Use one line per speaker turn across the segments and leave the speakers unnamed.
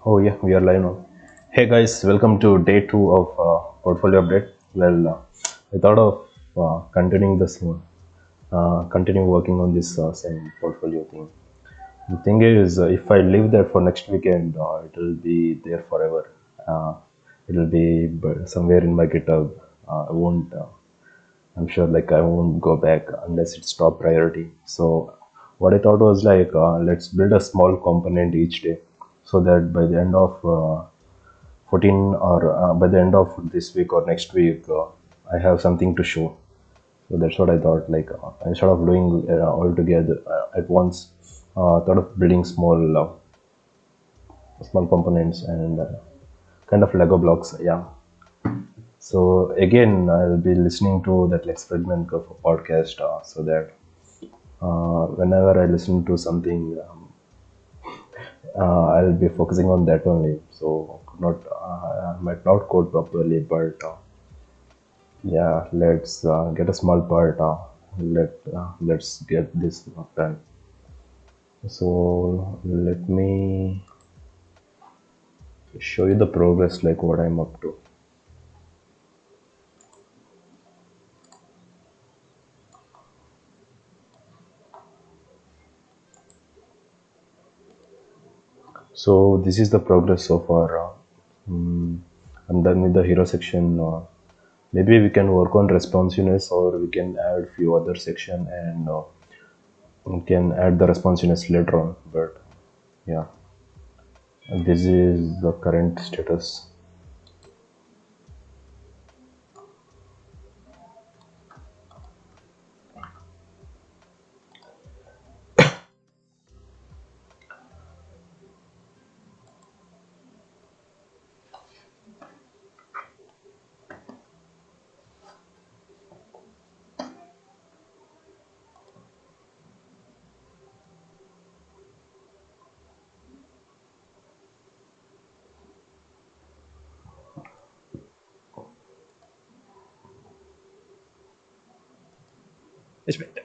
Oh yeah, we are live now. Hey guys, welcome to day two of portfolio update. I thought of continue working on this same portfolio thing. The thing is, if I live there for next weekend, it will be there forever. Uh, it will be somewhere in my GitHub. I won't. I'm sure like I won't go back unless it's top priority. So what I thought was like let's build a small component each day so that by the end of 14 or by the end of this week or next week I have something to show. So that's what I thought, like instead of doing all together at once, thought of building small components and kind of Lego blocks. Yeah. So again, I'll be listening to that Lex Fridman podcast, so that whenever I listen to something, I'll be focusing on that only. So could not I might not code properly, but yeah, let's get a small part. Let's get this done. So let me show you the progress, like what I'm up to. So this is the progress so far. I'm done with the hero section. Maybe we can work on responsiveness, or we can add few other section, and we can add the responsiveness later on. But yeah, this is the current status.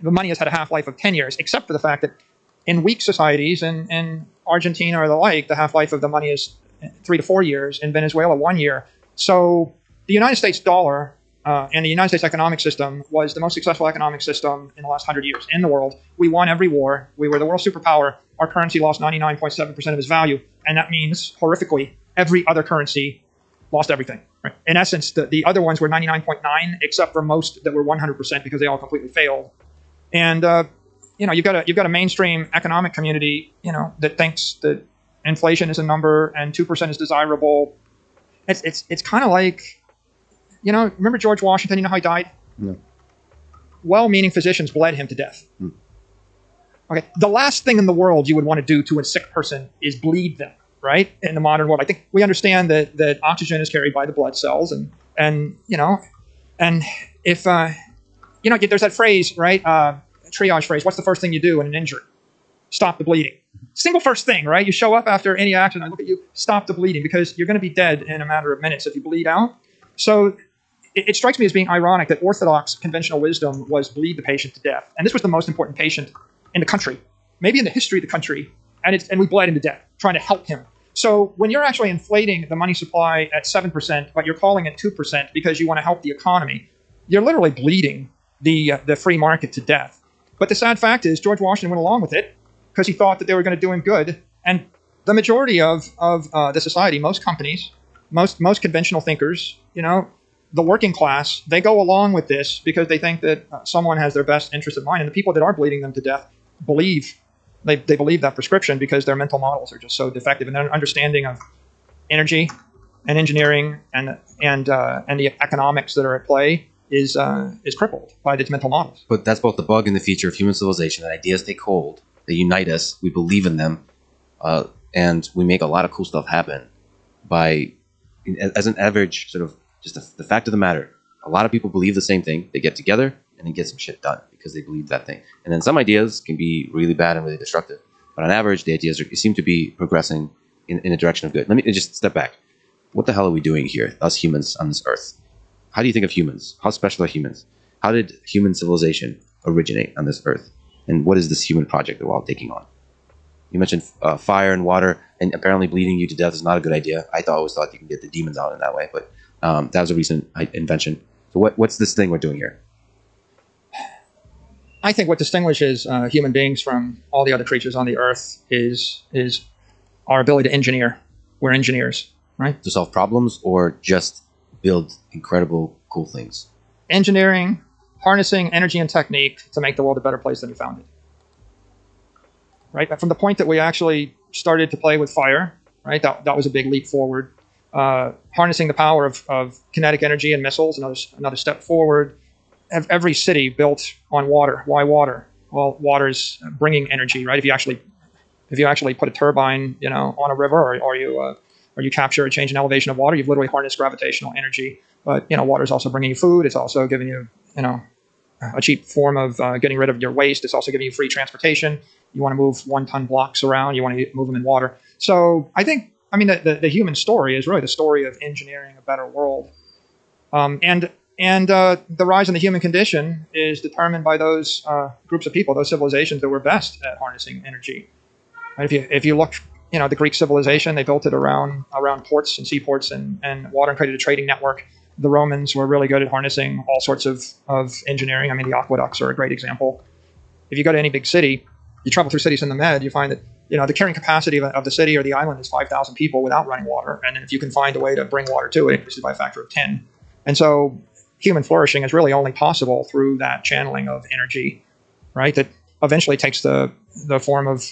The money has had a half-life of 10 years, except for the fact that in weak societies in Argentina or the like, the half-life of the money is 3 to 4 years. In Venezuela, 1 year. So the United States dollar and the United States economic system was the most successful economic system in the last 100 years in the world. We won every war. We were the world superpower. Our currency lost 99.7% of its value, and that means horrifically every other currency lost everything. Right? In essence, the other ones were 99.9, except for most that were 100% because they all completely failed. And you've got a mainstream economic community that thinks that inflation is a number and 2% is desirable. It's kind of like, remember George Washington? You know how he died?
No.
Well-meaning physicians bled him to death. Okay, the last thing in the world you would want to do to a sick person is bleed them. Right? In the modern world, I think we understand that oxygen is carried by the blood cells, and if there's that phrase, right? Triage phrase. What's the first thing you do in an injury? Stop the bleeding. Single first thing, right? You show up after any accident. I look at you. Stop the bleeding, because you're going to be dead in a matter of minutes if you bleed out. So it strikes me as being ironic that orthodox conventional wisdom was bleed the patient to death, and this was the most important patient in the country, maybe in the history of the country, and we bled him to death trying to help him. So when you're actually inflating the money supply at 7%, but you're calling it 2% because you want to help the economy, you're literally bleeding the free market to death. But the sad fact is George Washington went along with it because he thought that they were going to do him good. And the majority of the society, most companies, most conventional thinkers, the working class, they go along with this because they think that someone has their best interest in mind. And the people that are bleeding them to death believe they believe that prescription because their mental models are just so defective, and their understanding of energy and engineering and the economics that are at play is crippled by these mental models.
But that's both the bug and the feature of human civilization. That ideas take hold, they unite us, we believe in them, and we make a lot of cool stuff happen by, as an average, sort of just the fact of the matter. A lot of people believe the same thing. They get together and they get some shit done because they believe that thing. And then some ideas can be really bad and really destructive. But on average, the ideas seem to be progressing in a direction of good. Let me just step back. What the hell are we doing here, us humans on this earth? How do you think of humans? How special are humans? How did human civilization originate on this earth? And what is this human project that we're all taking on? You mentioned fire and water, and apparently bleeding you to death is not a good idea. I always thought you can get the demons out in that way, but that was a recent invention. So what's this thing we're doing here?
I think what distinguishes human beings from all the other creatures on the earth is our ability to engineer. We're engineers, right?
To solve problems or just build incredible, cool things?
Engineering, harnessing energy and technique to make the world a better place than you found it. Right? From the point that we actually started to play with fire, right? That was a big leap forward. Harnessing the power of kinetic energy and missiles, another step forward. Every city built on water. Why water? Well, water's bringing energy, right? If you actually put a turbine, on a river, or you capture a change in elevation of water, you've literally harnessed gravitational energy. But water is also bringing you food. It's also giving you, a cheap form of getting rid of your waste. It's also giving you free transportation. You want to move 1-ton blocks around. You want to move them in water. So the human story is really the story of engineering a better world. And the rise in the human condition is determined by those groups of people, those civilizations that were best at harnessing energy. Right? If you look, the Greek civilization, they built it around ports and seaports and water, and created a trading network. The Romans were really good at harnessing all sorts of engineering. The aqueducts are a great example. If you go to any big city, you travel through cities in the Med, you find that the carrying capacity of the city or the island is 5,000 people without running water. And then if you can find a way to bring water to it, it increases by a factor of 10. And so human flourishing is really only possible through that channeling of energy, right? That eventually takes the form of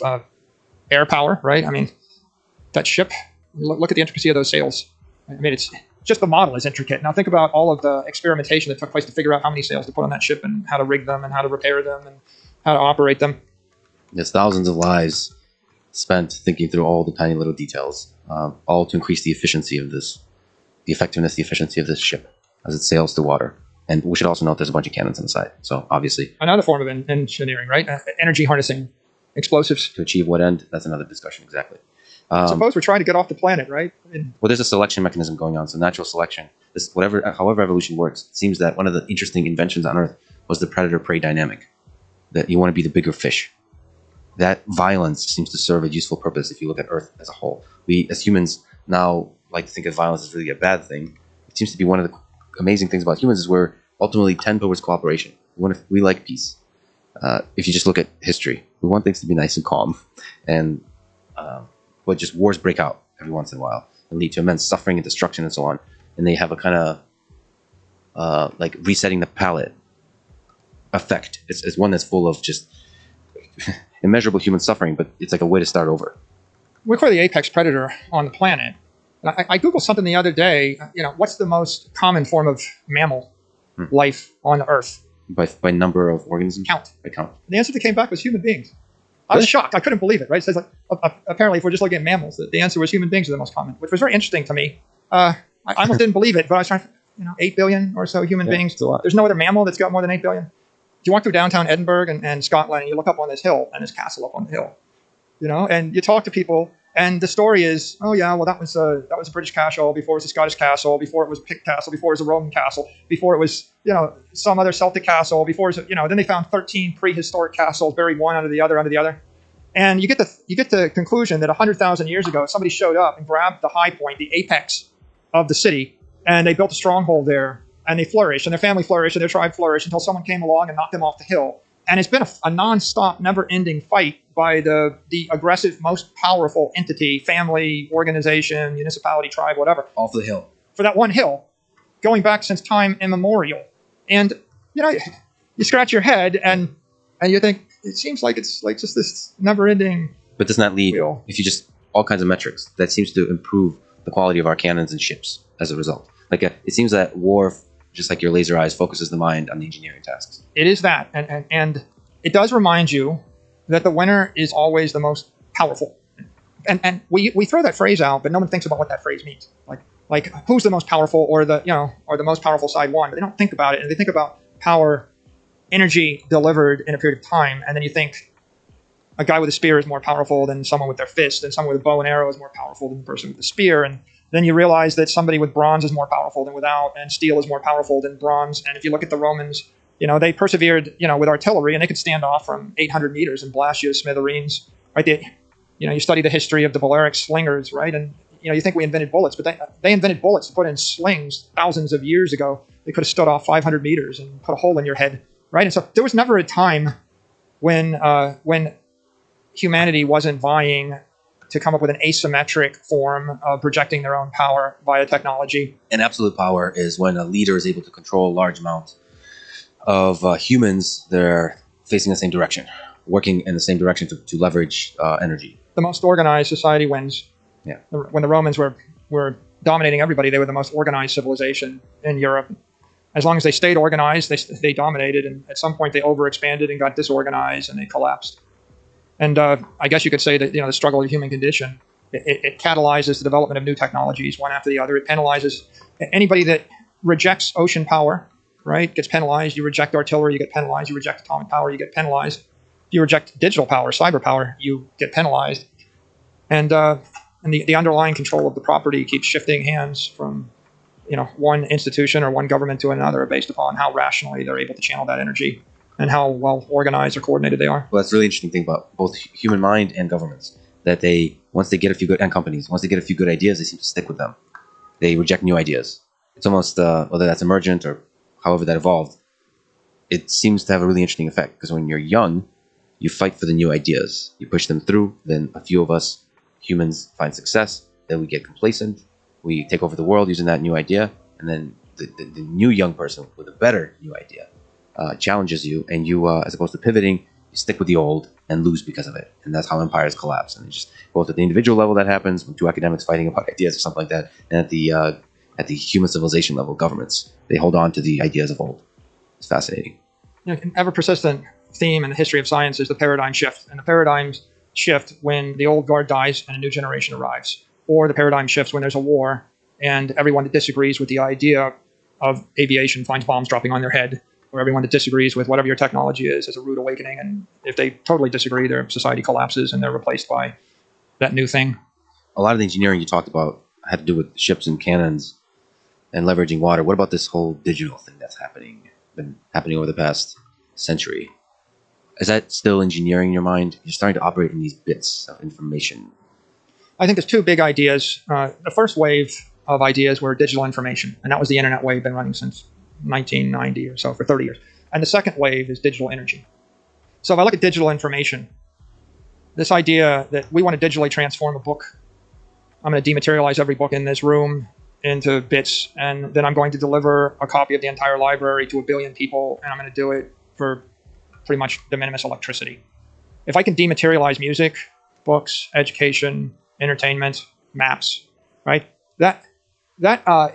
air power, right? That ship, look at the intricacy of those sails. It's just the model is intricate. Now think about all of the experimentation that took place to figure out how many sails to put on that ship and how to rig them and how to repair them and how to operate them.
There's thousands of lives spent thinking through all the tiny little details, all to increase the efficiency of this, the effectiveness, the efficiency of this ship as it sails through water. And we should also note there's a bunch of cannons on the side. So obviously,
another form of engineering, right? Energy harnessing, explosves.
To achieve what end? That's another discussion, exactly.
Suppose we're trying to get off the planet, right?
Well, there's a selection mechanism going on. So natural selection, however evolution works, it seems that one of the interesting inventions on Earth was the predator-prey dynamic, that you want to be the bigger fish. That violence seems to serve a useful purpose if you look at Earth as a whole. We, as humans, now like to think of violence as really a bad thing. It seems to be one of the amazing things about humans is we're ultimately tend towards cooperation. We like peace. If you just look at history, we want things to be nice and calm, but just wars break out every once in a while and lead to immense suffering and destruction and so on. And they have a kind of like resetting the palate effect. It's one that's full of just immeasurable human suffering, but it's like a way to start over.
We're the apex predator on the planet. I Googled something the other day. What's the most common form of mammal life on Earth?
By number of organisms?
Count.
By count.
And the answer that came back was human beings. I was shocked. I couldn't believe it, right? It says apparently if we're just looking at mammals, the answer was human beings are the most common, which was very interesting to me. I almost didn't believe it, but I was trying to, 8 billion or so human beings. There's no other mammal that's got more than 8 billion. If you walk through downtown Edinburgh and Scotland, and you look up on this hill, and there's a castle up on the hill, and you talk to people, and the story is, oh yeah, well that was a British castle before it was a Scottish castle, before it was a Pict castle, before it was a Roman castle, before it was some other Celtic castle, before it was, then they found 13 prehistoric castles buried one under the other, and you get the conclusion that 100,000 years ago somebody showed up and grabbed the high point, the apex of the city, and they built a stronghold there, and they flourished, and their family flourished, and their tribe flourished until someone came along and knocked them off the hill. And it's been a non-stop, never-ending fight by the aggressive, most powerful entity, family, organization, municipality, tribe, whatever.
Off the hill.
For that one hill, going back since time immemorial. And, you scratch your head and you think, it seems like it's like just this never-ending
But doesn't that lead,
wheel.
if you just, all kinds of metrics, that seems to improve the quality of our cannons and ships as a result. It seems that war, just like your laser eyes, focuses the mind on the engineering tasks.
It is that. And it does remind you that the winner is always the most powerful. And we throw that phrase out, but no one thinks about what that phrase means. Like who's the most powerful or the most powerful side won. But they don't think about it. And they think about power, energy delivered in a period of time. And then you think a guy with a spear is more powerful than someone with their fist, and someone with a bow and arrow is more powerful than the person with the spear. And then you realize that somebody with bronze is more powerful than without, and steel is more powerful than bronze. And if you look at the Romans, they persevered, with artillery, and they could stand off from 800 meters and blast you to smithereens. Right? You study the history of the Balearic slingers, right? And you think we invented bullets, but they invented bullets to put in slings thousands of years ago. They could have stood off 500 meters and put a hole in your head, right? And so there was never a time when humanity wasn't vying to come up with an asymmetric form of projecting their own power via technology.
And absolute power is when a leader is able to control a large amount of humans that are facing the same direction, working in the same direction to leverage energy.
The most organized society wins.
Yeah.
When the Romans were dominating everybody, they were the most organized civilization in Europe. As long as they stayed organized, they dominated, and at some point they overexpanded and got disorganized and they collapsed. And I guess you could say that the struggle of the human condition, it catalyzes the development of new technologies one after the other. It penalizes anybody that rejects ocean power, right? Gets penalized. You reject artillery, you get penalized. You reject atomic power, you get penalized. If you reject digital power, cyber power, you get penalized. And the underlying control of the property keeps shifting hands from one institution or one government to another based upon how rationally they're able to channel that energy and how well organized or coordinated they are.
Well, that's a really interesting thing about both human mind and governments, that once they get a few good, and companies, once they get a few good ideas, they seem to stick with them. They reject new ideas. It's almost, whether that's emergent or however that evolved, it seems to have a really interesting effect, because when you're young, you fight for the new ideas. You push them through, then a few of us humans find success, then we get complacent, we take over the world using that new idea, and then the new young person with a better new idea challenges you, and you, as opposed to pivoting, you stick with the old and lose because of it. And that's how empires collapse. And just both at the individual level that happens, with two academics fighting about ideas or something like that, and at the human civilization level, governments, they hold on to the ideas of old. It's fascinating.
An ever-persistent theme in the history of science is the paradigm shift. And the paradigm shift when the old guard dies and a new generation arrives. Or the paradigm shifts when there's a war and everyone that disagrees with the idea of aviation finds bombs dropping on their head, or everyone that disagrees with whatever your technology is a rude awakening. And if they totally disagree, their society collapses and they're replaced by that new thing.
A lot of the engineering you talked about had to do with ships and cannons and leveraging water. What about this whole digital thing that's been happening over the past century? Is that still engineering in your mind? You're starting to operate in these bits of information.
I think there's two big ideas. The first wave of ideas were digital information, and that was the internet wave, been running since 1990 or so, for 30 years. And the second wave is digital energy. So if I look at digital information, this idea that we want to digitally transform a book, I'm going to dematerialize every book in this room into bits, and then I'm going to deliver a copy of the entire library to 1 billion people, and I'm going to do it for pretty much de minimis electricity. If I can dematerialize music, books, education, entertainment, maps, right? That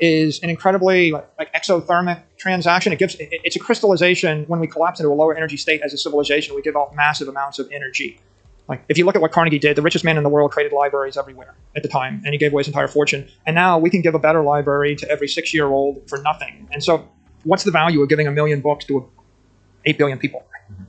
is an incredibly like exothermic transaction. It's a crystallization. When we collapse into a lower energy state as a civilization, we give off massive amounts of energy. Like if you look at what Carnegie did, the richest man in the world created libraries everywhere at the time, and he gave away his entire fortune. And now we can give a better library to every 6-year-old for nothing. And so what's the value of giving 1 million books to 8 billion people?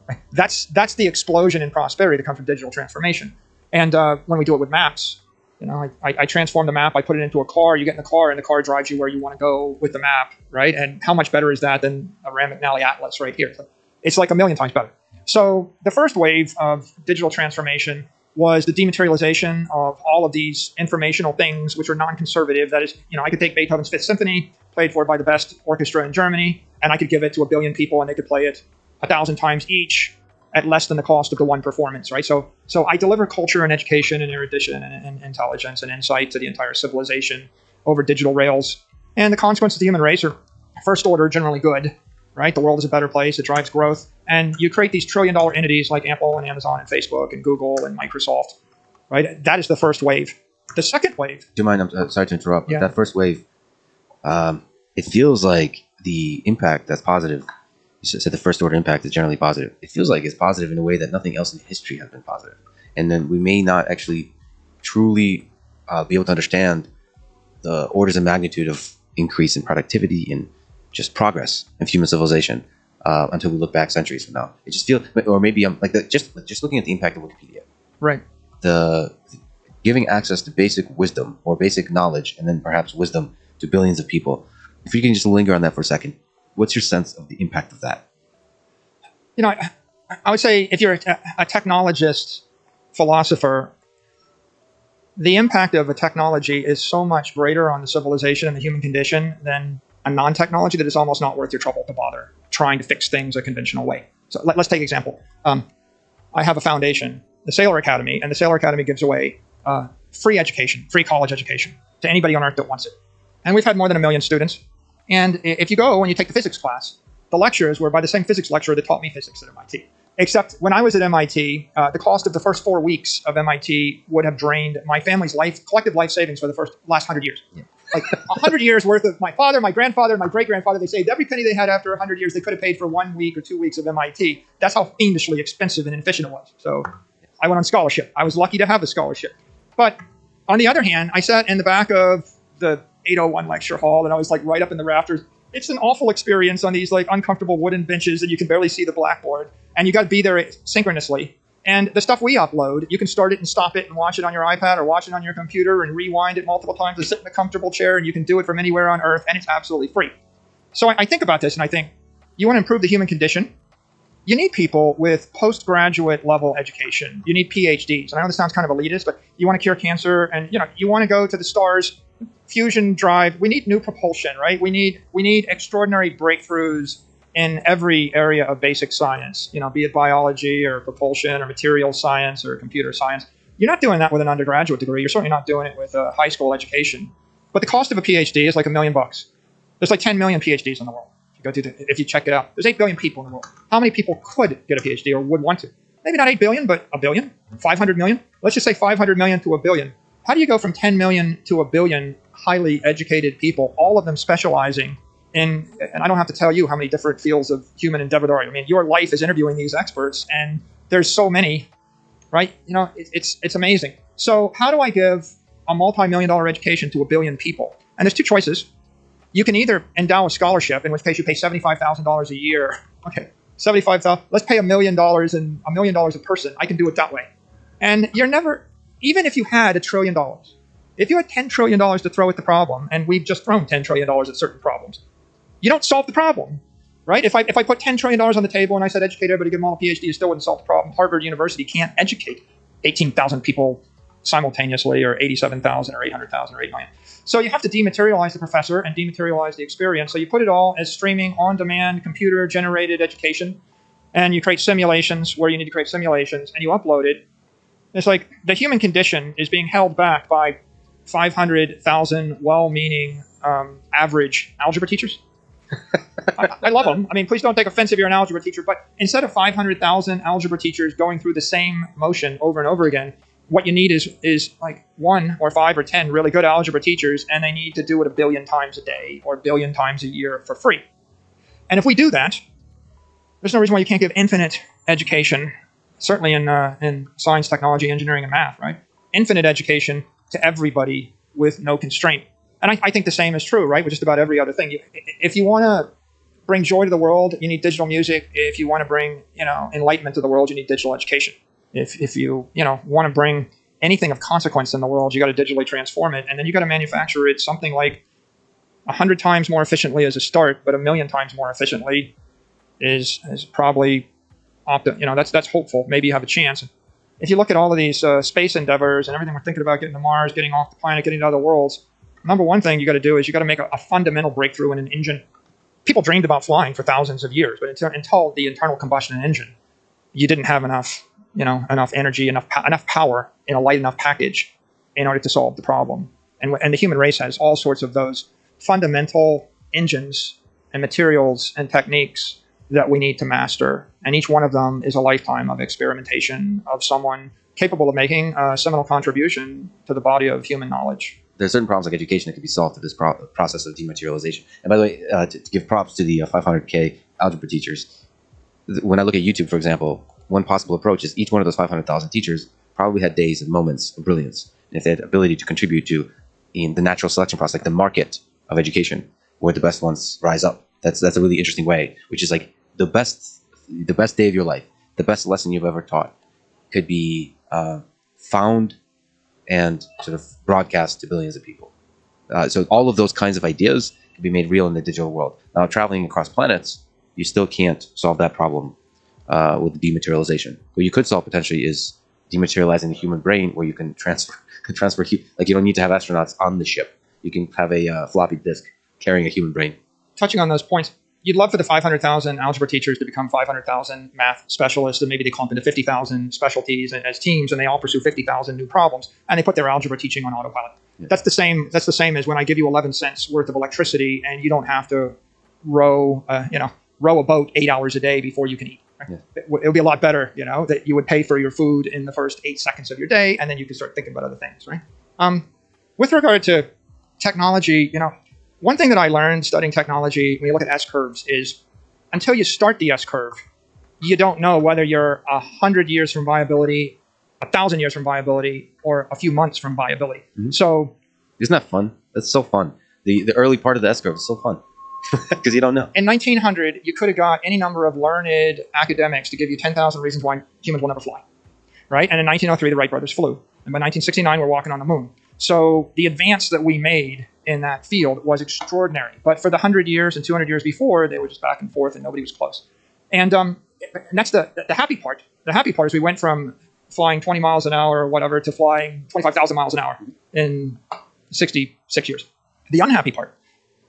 Right? That's the explosion in prosperity that comes from digital transformation. And when we do it with maps, I transform the map, I put it into a car, you get in the car, and the car drives you where you want to go with the map, right? And how much better is that than a Rand McNally Atlas right here? It's like 1 million times better. So the first wave of digital transformation was the dematerialization of all of these informational things which are non-conservative. That is, I could take Beethoven's Fifth Symphony, played for by the best orchestra in Germany, and I could give it to 1 billion people and they could play it 1,000 times each at less than the cost of the one performance, right? So I deliver culture and education and erudition and intelligence and insight to the entire civilization over digital rails. And the consequences of the human race are first order, generally good, right? The world is a better place. It drives growth. And you create these trillion-dollar entities like Apple and Amazon and Facebook and Google and Microsoft, right? That is the first wave. The second wave.
Do you mind? I'm sorry to interrupt.
Yeah.
That first wave, it feels like the impact that's positive. You said the first order impact is generally positive. It feels like it's positive in a way that nothing else in history has been positive. And then we may not actually truly be able to understand the orders of magnitude of increase in productivity and just progress of human civilization until we look back centuries from now. It just feels, or maybe I'm just looking at the impact of Wikipedia.
Right.
The giving access to basic wisdom or basic knowledge, and then perhaps wisdom to billions of people. If you can just linger on that for a second. What's your sense of the impact of that?
I would say if you're a technologist, philosopher, the impact of a technology is so much greater on the civilization and the human condition than a non-technology that it's almost not worth your trouble to bother trying to fix things a conventional way. So let's take an example. I have a foundation, the Sailor Academy, and the Sailor Academy gives away free education, free college education to anybody on Earth that wants it. And we've had more than 1 million students. And if you go and you take the physics class, the lectures were by the same physics lecturer that taught me physics at MIT. Except when I was at MIT, the cost of the first 4 weeks of MIT would have drained my family's collective life savings for the last 100 years. Yeah. Like 100 years worth of my father, my grandfather, my great-grandfather, they saved every penny they had after 100 years they could have paid for 1 week or 2 weeks of MIT. That's how fiendishly expensive and inefficient it was. So I went on scholarship. I was lucky to have the scholarship. But on the other hand, I sat in the back of the 801 lecture hall, and I was like right up in the rafters. It's an awful experience on these like uncomfortable wooden benches, and you can barely see the blackboard. And you got to be there synchronously. And the stuff we upload, you can start it and stop it and watch it on your iPad or watch it on your computer and rewind it multiple times and sit in a comfortable chair, and you can do it from anywhere on Earth, and it's absolutely free. So I think about this, and I think, you want to improve the human condition? You need people with postgraduate level education. You need PhDs. And I know this sounds kind of elitist, but you want to cure cancer, and you want to go to the stars, fusion drive. We need new propulsion, right? We need extraordinary breakthroughs in every area of basic science, be it biology or propulsion or material science or computer science. You're not doing that with an undergraduate degree. You're certainly not doing it with a high school education. But the cost of a PhD is like $1 million. There's like 10 million PhDs in the world. If you check it out, there's 8 billion people in the world. How many people could get a PhD or would want to? Maybe not 8 billion, but 1 billion, 500 million. Let's just say 500 million to 1 billion. How do you go from 10 million to 1 billion highly educated people, all of them specializing in, and I don't have to tell you how many different fields of human endeavor there are. I mean, your life is interviewing these experts, and there's so many, right? It's amazing. So how do I give a multi-million-dollar education to 1 billion people? And there's 2 choices. You can either endow a scholarship, in which case you pay $75,000 a year. Okay, $75,000. Let's pay $1 million and $1 million a person. I can do it that way. And you're never, even if you had $1 trillion, if you had $10 trillion to throw at the problem, and we've just thrown $10 trillion at certain problems, you don't solve the problem, right? If I put $10 trillion on the table and I said educate everybody, give them all a PhD, you still wouldn't solve the problem. Harvard University can't educate 18,000 people simultaneously, or 87,000 or 800,000 or 8 million. So you have to dematerialize the professor and dematerialize the experience. So you put it all as streaming, on-demand, computer-generated education, and you create simulations where you need to create simulations, and you upload it. It's like the human condition is being held back by 500,000 well-meaning average algebra teachers. I love them. I mean, please don't take offense if you're an algebra teacher, but instead of 500,000 algebra teachers going through the same motion over and over again, what you need is like 1 or 5 or 10 really good algebra teachers, and they need to do it 1 billion times a day or 1 billion times a year for free. And if we do that, there's no reason why you can't give infinite education, certainly in science, technology, engineering, and math, right? Infinite education to everybody with no constraint. And I think the same is true, right, with just about every other thing. If you want to bring joy to the world, you need digital music. If you want to bring, enlightenment to the world, you need digital education. If you want to bring anything of consequence in the world, you got to digitally transform it, and then you got to manufacture it something like 100 times more efficiently as a start, but 1 million times more efficiently is probably that's hopeful. Maybe you have a chance. If you look at all of these space endeavors and everything we're thinking about, getting to Mars, getting off the planet, getting to other worlds, number one thing you got to do is you got to make a fundamental breakthrough in an engine. People dreamed about flying for thousands of years, but until the internal combustion engine, you didn't have enough energy, enough power in a light enough package in order to solve the problem. And the human race has all sorts of those fundamental engines and materials and techniques that we need to master. And each one of them is a lifetime of experimentation of someone capable of making a seminal contribution to the body of human knowledge.
There's certain problems like education that can be solved through this process of dematerialization. And by the way, to give props to the 500K algebra teachers, when I look at YouTube, for example, one possible approach is each one of those 500,000 teachers probably had days and moments of brilliance. And if they had the ability to contribute to in the natural selection process, like the market of education, where the best ones rise up, that's a really interesting way, which is like the best day of your life, the best lesson you've ever taught could be found and sort of broadcast to billions of people. So all of those kinds of ideas can be made real in the digital world. Now, traveling across planets, you still can't solve that problem with dematerialization. What you could solve potentially is dematerializing the human brain, where you can transfer like you don't need to have astronauts on the ship. You can have a floppy disk carrying a human brain.
Touching on those points, you'd love for the 500,000 algebra teachers to become 500,000 math specialists, and maybe they clump into 50,000 specialties as teams, and they all pursue 50,000 new problems, and they put their algebra teaching on autopilot. Yeah. That's the same as when I give you 11 cents worth of electricity, and you don't have to row a boat 8 hours a day before you can eat. Right? Yeah. It would be a lot better, that you would pay for your food in the first 8 seconds of your day, and then you can start thinking about other things, right? With regard to technology, one thing that I learned studying technology when you look at S-curves is until you start the S-curve, you don't know whether you're 100 years from viability, 1,000 years from viability, or a few months from viability. Mm-hmm. So,
isn't that fun? That's so fun. The early part of the S-curve is so fun because you don't know.
In 1900, you could have got any number of learned academics to give you 10,000 reasons why humans will never fly, right? And in 1903, the Wright brothers flew. And by 1969, we're walking on the moon. So the advance that we made in that field was extraordinary. But for the 100 years and 200 years before, they were just back and forth and nobody was close. And that's the happy part. The happy part is we went from flying 20 miles an hour or whatever to flying 25,000 miles an hour in 66 years. The unhappy part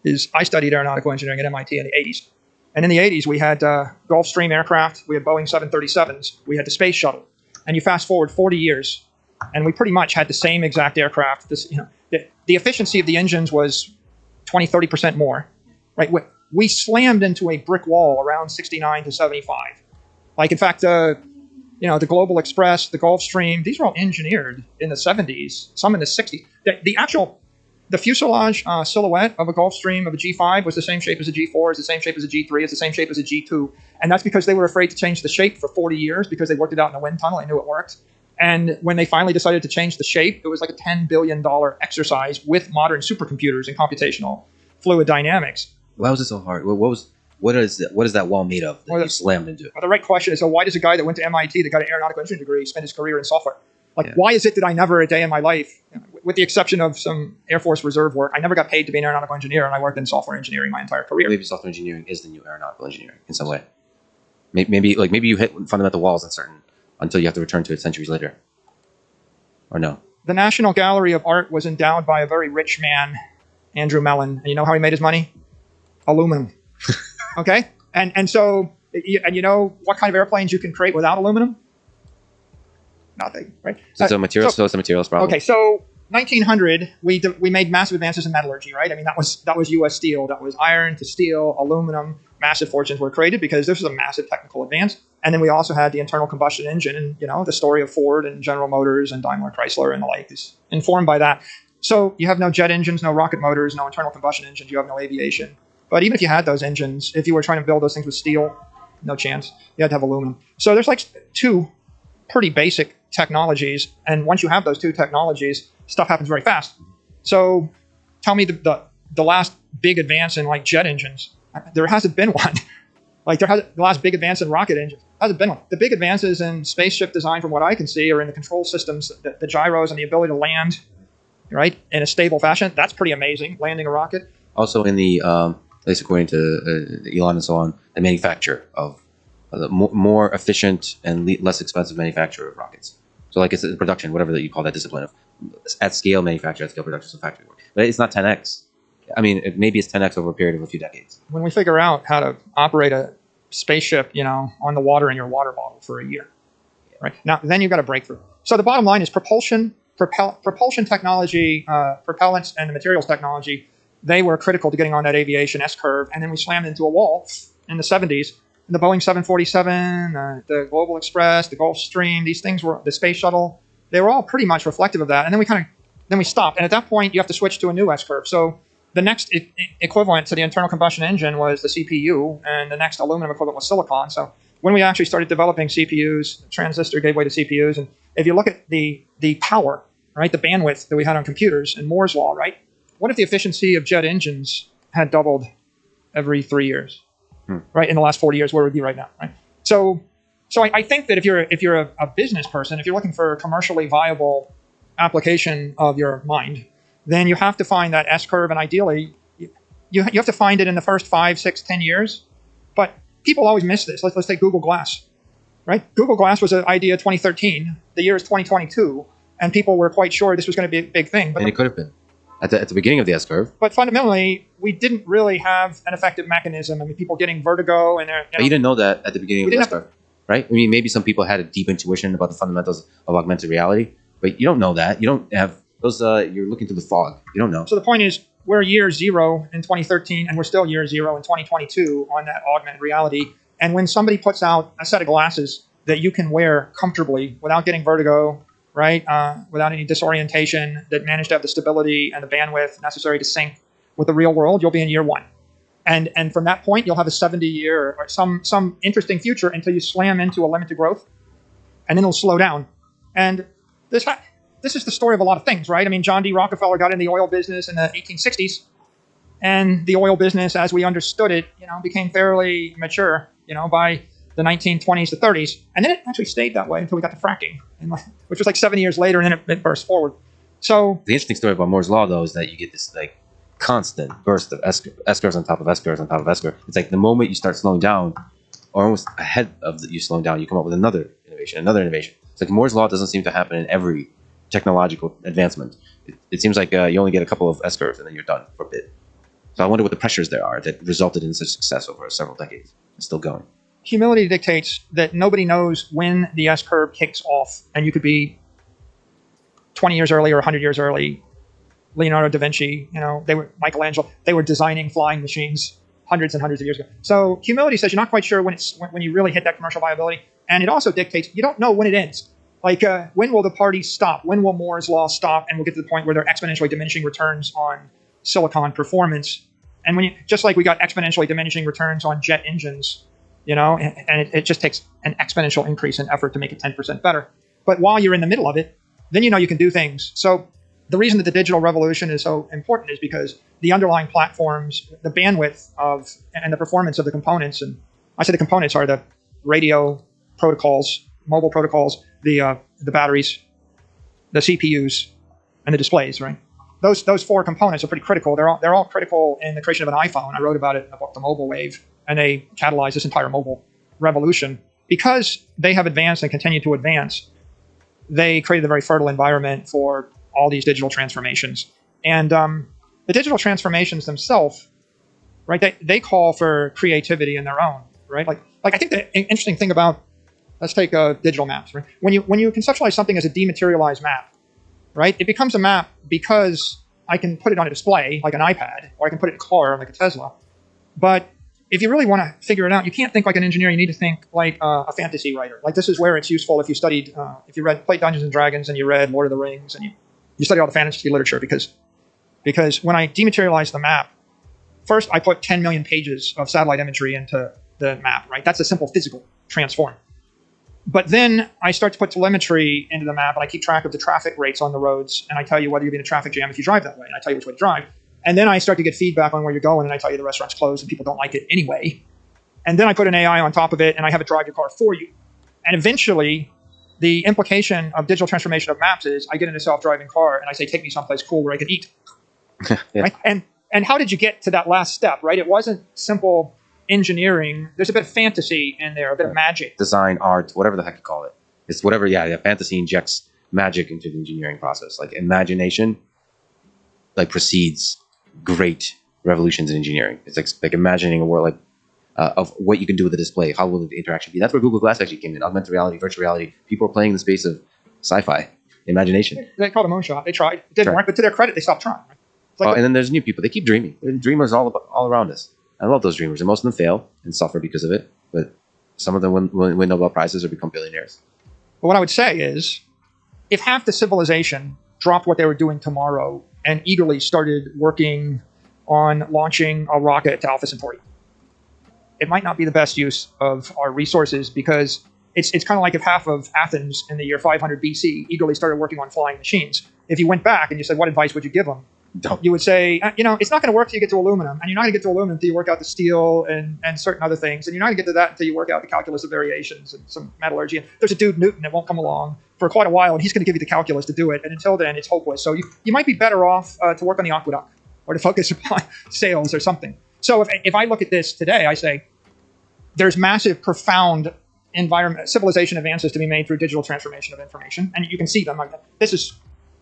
is I studied aeronautical engineering at MIT in the 80s. And in the 80s, we had Gulfstream aircraft, we had Boeing 737s, we had the space shuttle. And you fast forward 40 years, and we pretty much had the same exact aircraft. The efficiency of the engines was 20, 30% more, right? We slammed into a brick wall around 69 to 75. Like, in fact, the Global Express, the Gulfstream, these were all engineered in the 70s, some in the 60s. The fuselage silhouette of a Gulfstream of a G5 was the same shape as a G4, is the same shape as a G3, is the same shape as a G2. And that's because they were afraid to change the shape for 40 years because they worked it out in a wind tunnel. They knew it worked. And when they finally decided to change the shape, it was like a $10 billion exercise with modern supercomputers and computational fluid dynamics.
Why was it so hard? What is that wall made of that you slammed into?
Well, the right question is, so why does a guy that went to MIT that got an aeronautical engineering degree spend his career in software? Why is it that I never a day in my life, with the exception of some Air Force Reserve work, I never got paid to be an aeronautical engineer, and I worked in software engineering my entire career?
Maybe software engineering is the new aeronautical engineering in some way. Maybe you hit fundamental walls until you have to return to it centuries later. Or no?
The National Gallery of Art was endowed by a very rich man, Andrew Mellon. And you know how he made his money? Aluminum. Okay? And so, you know what kind of airplanes you can create without aluminum? Nothing, right?
So it's a materials problem.
Okay, so 1900, we made massive advances in metallurgy, right? I mean, that was U.S. Steel. That was iron to steel, aluminum. Massive fortunes were created because this was a massive technical advance. And then we also had the internal combustion engine, and the story of Ford and General Motors and Daimler Chrysler and the like is informed by that. So you have no jet engines, no rocket motors, no internal combustion engines. You have no aviation. But even if you had those engines, if you were trying to build those things with steel, no chance. You had to have aluminum. So there's like two pretty basic technologies, and once you have those two technologies, stuff happens very fast. So tell me the last big advance in like jet engines. There hasn't been one. The last big advance in rocket engines hasn't been one. The big advances in spaceship design, from what I can see, are in the control systems, the gyros, and the ability to land, right, in a stable fashion. That's pretty amazing, landing a rocket.
Also in the, at least according to Elon and so on, the manufacture of the more efficient and less expensive manufacture of rockets. So like it's a production, whatever that you call that discipline of at scale manufacture, at scale production, so factory work. But it's not 10x. I mean, maybe it's 10x over a period of a few decades.
When we figure out how to operate a spaceship, on the water in your water bottle for a year, right? Now, then you've got a breakthrough. So the bottom line is propulsion technology, propellants, and the materials technology, they were critical to getting on that aviation S-curve. And then we slammed into a wall in the 70s. The Boeing 747, the Global Express, the Gulfstream, these things were, the space shuttle, they were all pretty much reflective of that. And then we stopped. And at that point, you have to switch to a new S-curve. So the next equivalent to the internal combustion engine was the CPU, and the next aluminum equivalent was silicon. So when we actually started developing CPUs, the transistor gave way to CPUs. And if you look at the power, right, the bandwidth that we had on computers and Moore's law, right, what if the efficiency of jet engines had doubled every 3 years? Right, in the last 40 years, where would we be right now? Right. So I think that if you're a business person, if you're looking for a commercially viable application of your mind, then you have to find that S-curve, and ideally, you have to find it in the first 5, 6, 10 years. But people always miss this. Let's take Google Glass. right? Google Glass was an idea 2013. The year is 2022, and people were quite sure this was going to be a big thing.
And it could have been at the beginning of the S-curve.
But fundamentally, we didn't really have an effective mechanism. I mean, people getting vertigo, and
But you didn't know that at the beginning of the S-curve, right? I mean, maybe some people had a deep intuition about the fundamentals of augmented reality, but you don't know that. You don't have those. You're looking through the fog. You don't know.
So the point is, we're year zero in 2013, and we're still year zero in 2022 on that augmented reality. And when somebody puts out a set of glasses that you can wear comfortably without getting vertigo, right, without any disorientation, that manage to have the stability and the bandwidth necessary to sync with the real world, you'll be in year one. And from that point, you'll have a 70-year or some interesting future until you slam into a limit to growth, and then it'll slow down. And this is the story of a lot of things, right? I mean, John D. Rockefeller got in the oil business in the 1860s, and the oil business, as we understood it, became fairly mature, by the 1920s to 30s, and then it actually stayed that way until we got to fracking, which was like 7 years later, and then it burst forward. So
the interesting story about Moore's law, though, is that you get this like constant burst of S-curves on top of S-curves on top of S-curve. It's like the moment you start slowing down, or almost ahead of you slowing down, you come up with another innovation. It's like Moore's law doesn't seem to happen in every technological advancement. It seems like you only get a couple of S-curves and then you're done for a bit. So I wonder what the pressures there are that resulted in such success over several decades. It's still going.
Humility dictates that nobody knows when the S-curve kicks off, and you could be 20 years early or 100 years early. Leonardo da Vinci, Michelangelo, they were designing flying machines hundreds and hundreds of years ago. So humility says you're not quite sure when you really hit that commercial viability, and it also dictates you don't know when it ends. Like, when will the party stop? When will Moore's law stop? And we'll get to the point where there are exponentially diminishing returns on silicon performance. And just like we got exponentially diminishing returns on jet engines, and it just takes an exponential increase in effort to make it 10% better. But while you're in the middle of it, then you can do things. So the reason that the digital revolution is so important is because the underlying platforms, the bandwidth and the performance of the components, and I say the components are the radio protocols, mobile protocols, the batteries, the CPUs, and the displays, right? Those four components are pretty critical. They're all critical in the creation of an iPhone. I wrote about it in the book, The Mobile Wave, and they catalyzed this entire mobile revolution. Because they have advanced and continue to advance, they created a very fertile environment for all these digital transformations. And the digital transformations themselves, right, they call for creativity in their own, right? Like I think the interesting thing about, let's take digital maps, right? When you conceptualize something as a dematerialized map, right, it becomes a map because I can put it on a display like an iPad, or I can put it in a car like a Tesla. But if you really want to figure it out, you can't think like an engineer. You need to think like a fantasy writer. Like, this is where it's useful if you studied, if you played Dungeons and Dragons and you read Lord of the Rings and you study all the fantasy literature, because when I dematerialize the map, first I put 10 million pages of satellite imagery into the map, right? That's a simple physical transform. But then I start to put telemetry into the map, and I keep track of the traffic rates on the roads, and I tell you whether you'll be in a traffic jam if you drive that way, and I tell you which way to drive. And then I start to get feedback on where you're going, and I tell you the restaurant's closed and people don't like it anyway. And then I put an AI on top of it, and I have it drive your car for you. And eventually, the implication of digital transformation of maps is I get in a self-driving car, and I say, take me someplace cool where I can eat. Yeah. Right? And how did you get to that last step, right? It wasn't simple engineering. There's a bit of fantasy in there, a bit of magic.
Design, art, whatever the heck you call it. It's whatever, fantasy injects magic into the engineering process. Like, imagination, precedes great revolutions in engineering. It's like imagining a world of what you can do with a display. How will the interaction be? That's where Google Glass actually came in. Augmented reality, virtual reality. People are playing in the space of sci-fi, imagination.
They called it a moonshot. They tried. It didn't work, but to their credit, they stopped trying. Right?
And then there's new people. They keep dreaming. There are dreamers all around us. I love those dreamers, and most of them fail and suffer because of it. But some of them win Nobel Prizes or become billionaires.
But what I would say is, if half the civilization dropped what they were doing tomorrow and eagerly started working on launching a rocket to Alpha Centauri, it might not be the best use of our resources, because it's kind of like if half of Athens in the year 500 BC eagerly started working on flying machines. If you went back and you said, what advice would you give them? You would say, it's not going to work until you get to aluminum, and you're not going to get to aluminum until you work out the steel and certain other things, and you're not going to get to that until you work out the calculus of variations and some metallurgy. And there's a dude, Newton, that won't come along for quite a while, and he's going to give you the calculus to do it, and until then, it's hopeless. So you might be better off to work on the aqueduct or to focus upon sales or something. So if I look at this today, I say there's massive, profound civilization advances to be made through digital transformation of information, and you can see them. This is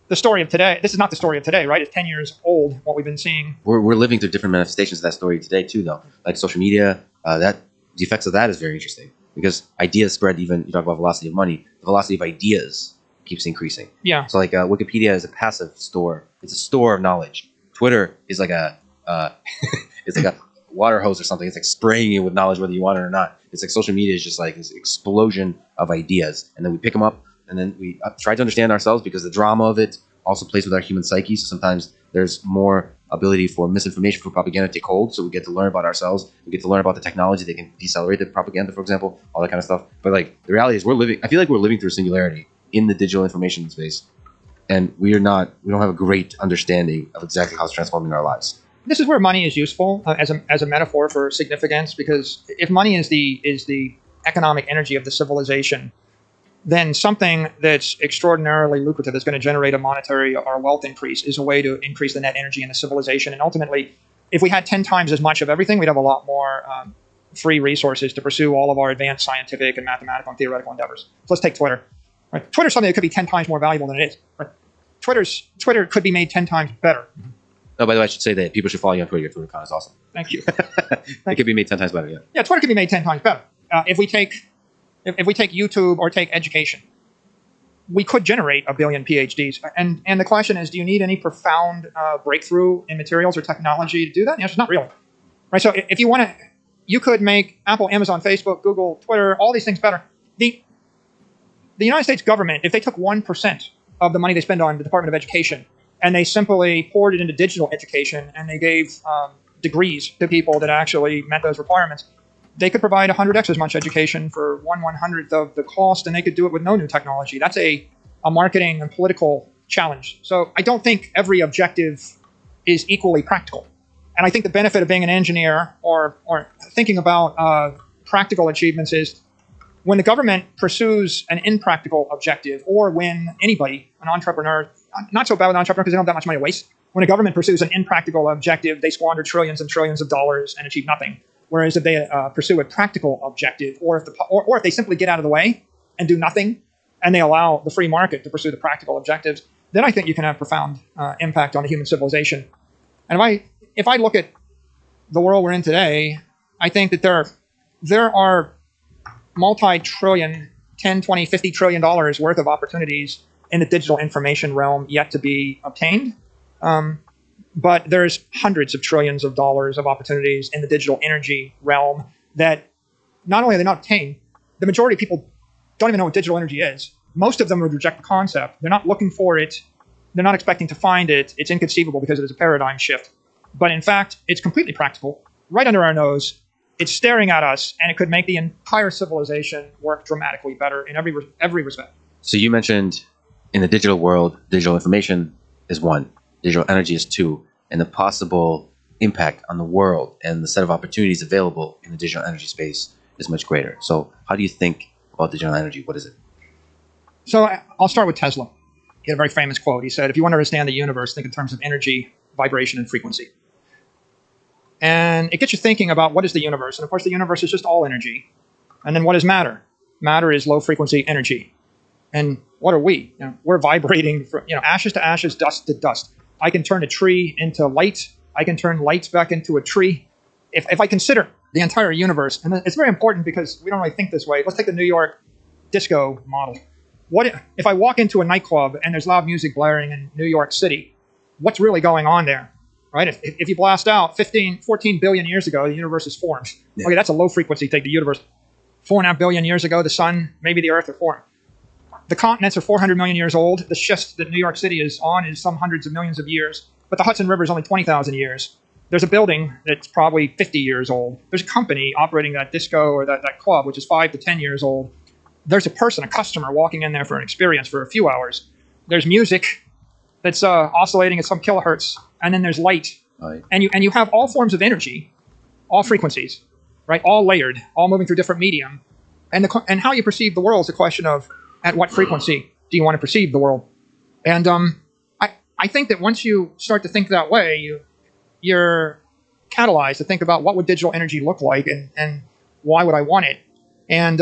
the story of today. This is not the story of today, right? It's 10 years old, what we've been seeing.
We're living through different manifestations of that story today too, though. Like social media, the effects of that is very interesting because ideas spread. Even you talk about velocity of money, the velocity of ideas keeps increasing.
Yeah.
So like Wikipedia is a passive store. It's a store of knowledge. Twitter is like a it's like a water hose or something. It's like spraying you with knowledge whether you want it or not. It's like social media is just like this explosion of ideas, and then we pick them up, and then we try to understand ourselves because the drama of it also plays with our human psyche. So sometimes there's more ability for misinformation, for propaganda to take hold. So we get to learn about ourselves. We get to learn about the technology that can decelerate the propaganda, for example, all that kind of stuff. But like the reality is I feel like we're living through a singularity in the digital information space. And we don't have a great understanding of exactly how it's transforming our lives.
This is where money is useful as a metaphor for significance, because if money is the economic energy of the civilization, then something that's extraordinarily lucrative, that's going to generate a monetary or wealth increase, is a way to increase the net energy in the civilization. And ultimately, if we had 10 times as much of everything, we'd have a lot more free resources to pursue all of our advanced scientific and mathematical and theoretical endeavors. So let's take Twitter. Right? Twitter's something that could be 10 times more valuable than it is. Right? Twitter could be made 10 times better.
Oh, by the way, I should say that people should follow you on Twitter. Your Twitter account is awesome.
Thank you.
It could be made 10 times better, yeah.
Yeah, Twitter could be made 10 times better. If we take YouTube or take education, we could generate 1 billion PhDs. And the question is, do you need any profound breakthrough in materials or technology to do that? The answer is not really. Right? So if you want to, you could make Apple, Amazon, Facebook, Google, Twitter, all these things better. The United States government, if they took 1% of the money they spend on the Department of Education and they simply poured it into digital education and they gave degrees to people that actually met those requirements, they could provide 100x as much education for 1/100th of the cost, and they could do it with no new technology. That's a marketing and political challenge. So I don't think every objective is equally practical. And I think the benefit of being an engineer or thinking about practical achievements is when the government pursues an impractical objective, or when anybody, an entrepreneur, not so bad with entrepreneurs because they don't have that much money to waste. When a government pursues an impractical objective, they squander trillions and trillions of dollars and achieve nothing. Whereas if they pursue a practical objective, or if they simply get out of the way and do nothing, and they allow the free market to pursue the practical objectives, then I think you can have profound impact on the human civilization. And if I look at the world we're in today, I think that there are multi-trillion, 10, 20, $50 trillion worth of opportunities in the digital information realm yet to be obtained. But there's hundreds of trillions of dollars of opportunities in the digital energy realm that not only are they not obtained, the majority of people don't even know what digital energy is. Most of them would reject the concept. They're not looking for it. They're not expecting to find it. It's inconceivable because it is a paradigm shift. But in fact, it's completely practical, right under our nose. It's staring at us, and it could make the entire civilization work dramatically better in every respect.
So you mentioned in the digital world, digital information is 1, digital energy is 2, and the possible impact on the world and the set of opportunities available in the digital energy space is much greater. So how do you think about digital energy? What is it?
So I'll start with Tesla. He had a very famous quote. He said, if you want to understand the universe, think in terms of energy, vibration, and frequency. And it gets you thinking about what is the universe. And of course, the universe is just all energy. And then what is matter? Matter is low frequency energy. And what are we? We're vibrating from ashes to ashes, dust to dust. I can turn a tree into light. I can turn light back into a tree. If I consider the entire universe, and it's very important because we don't really think this way. Let's take the New York disco model. What if I walk into a nightclub and there's loud music blaring in New York City? What's really going on there? Right? If you blast out 14 billion years ago, the universe is formed. Yeah. Okay, that's a low frequency. Take the universe. 4.5 billion years ago, the sun, maybe the earth are formed. The continents are 400 million years old. The schist that New York City is on is some hundreds of millions of years. But the Hudson River is only 20,000 years. There's a building that's probably 50 years old. There's a company operating that disco or that club, which is 5 to 10 years old. There's a person, a customer, walking in there for an experience for a few hours. There's music that's oscillating at some kilohertz. And then there's light. Right. And you have all forms of energy, all frequencies, right? All layered, all moving through different medium. And how you perceive the world is a question of at what frequency do you want to perceive the world? And I think that once you start to think that way, you're catalyzed to think about what would digital energy look like and why would I want it? And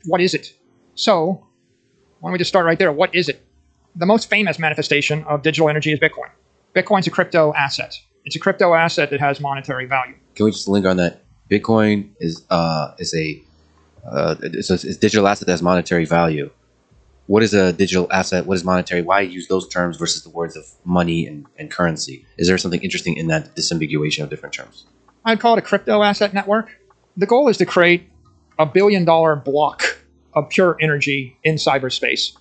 what is it? So why don't we just start right there? What is it? The most famous manifestation of digital energy is Bitcoin. Bitcoin's a crypto asset. It's a crypto asset that has monetary value.
Can we just linger on that? Bitcoin is a digital asset that has monetary value. What is a digital asset? What is monetary? Why use those terms versus the words of money and currency? Is there something interesting in that disambiguation of different terms?
I'd call it a crypto asset network. The goal is to create $1 billion block of pure energy in cyberspace.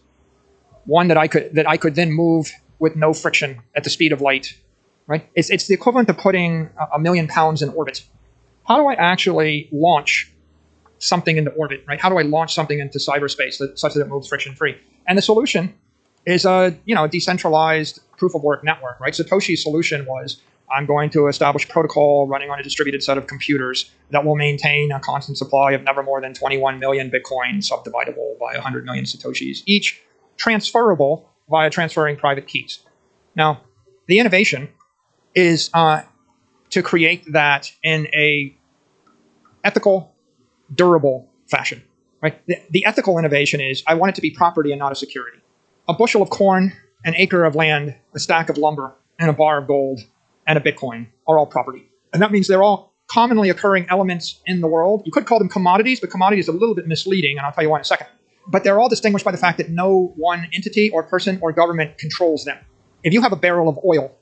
One that I could then move with no friction at the speed of light. Right? It's the equivalent of putting 1 million pounds in orbit. How do I actually launch something into orbit, right? How do I launch something into cyberspace such that it moves friction-free? And the solution is a decentralized proof-of-work network, right? Satoshi's solution was, I'm going to establish protocol running on a distributed set of computers that will maintain a constant supply of never more than 21 million Bitcoin, subdividable by 100 million Satoshis, each transferable via transferring private keys. Now, the innovation is to create that in a ethical, durable fashion, right? The ethical innovation is I want it to be property and not a security. A bushel of corn, an acre of land, a stack of lumber, and a bar of gold, and a Bitcoin are all property. And that means they're all commonly occurring elements in the world. You could call them commodities, but commodity is a little bit misleading, and I'll tell you why in a second. But they're all distinguished by the fact that no one entity or person or government controls them. If you have a barrel of oil,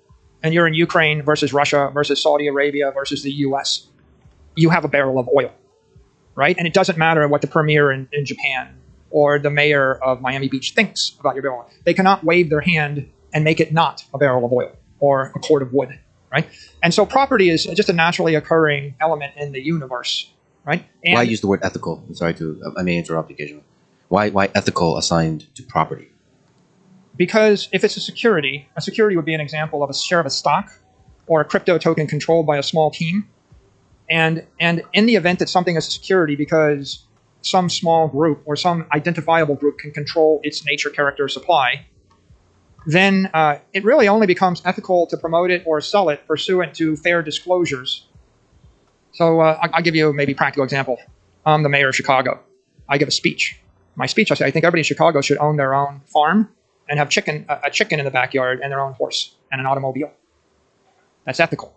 and you're in Ukraine versus Russia versus Saudi Arabia versus the US, you have a barrel of oil, right? And it doesn't matter what the premier in Japan or the mayor of Miami Beach thinks about your barrel. They cannot wave their hand and make it not a barrel of oil or a cord of wood, right? And so property is just a naturally occurring element in the universe, right? And
why use the word ethical? I may interrupt occasionally. Why ethical assigned to property?
Because if it's a security would be an example of a share of a stock or a crypto token controlled by a small team. And in the event that something is a security because some small group or some identifiable group can control its nature, character, supply, then it really only becomes ethical to promote it or sell it pursuant to fair disclosures. So I'll give you maybe a practical example. I'm the mayor of Chicago. I give a speech. My speech, I say, I think everybody in Chicago should own their own farm and have a chicken in the backyard and their own horse and an automobile. That's ethical.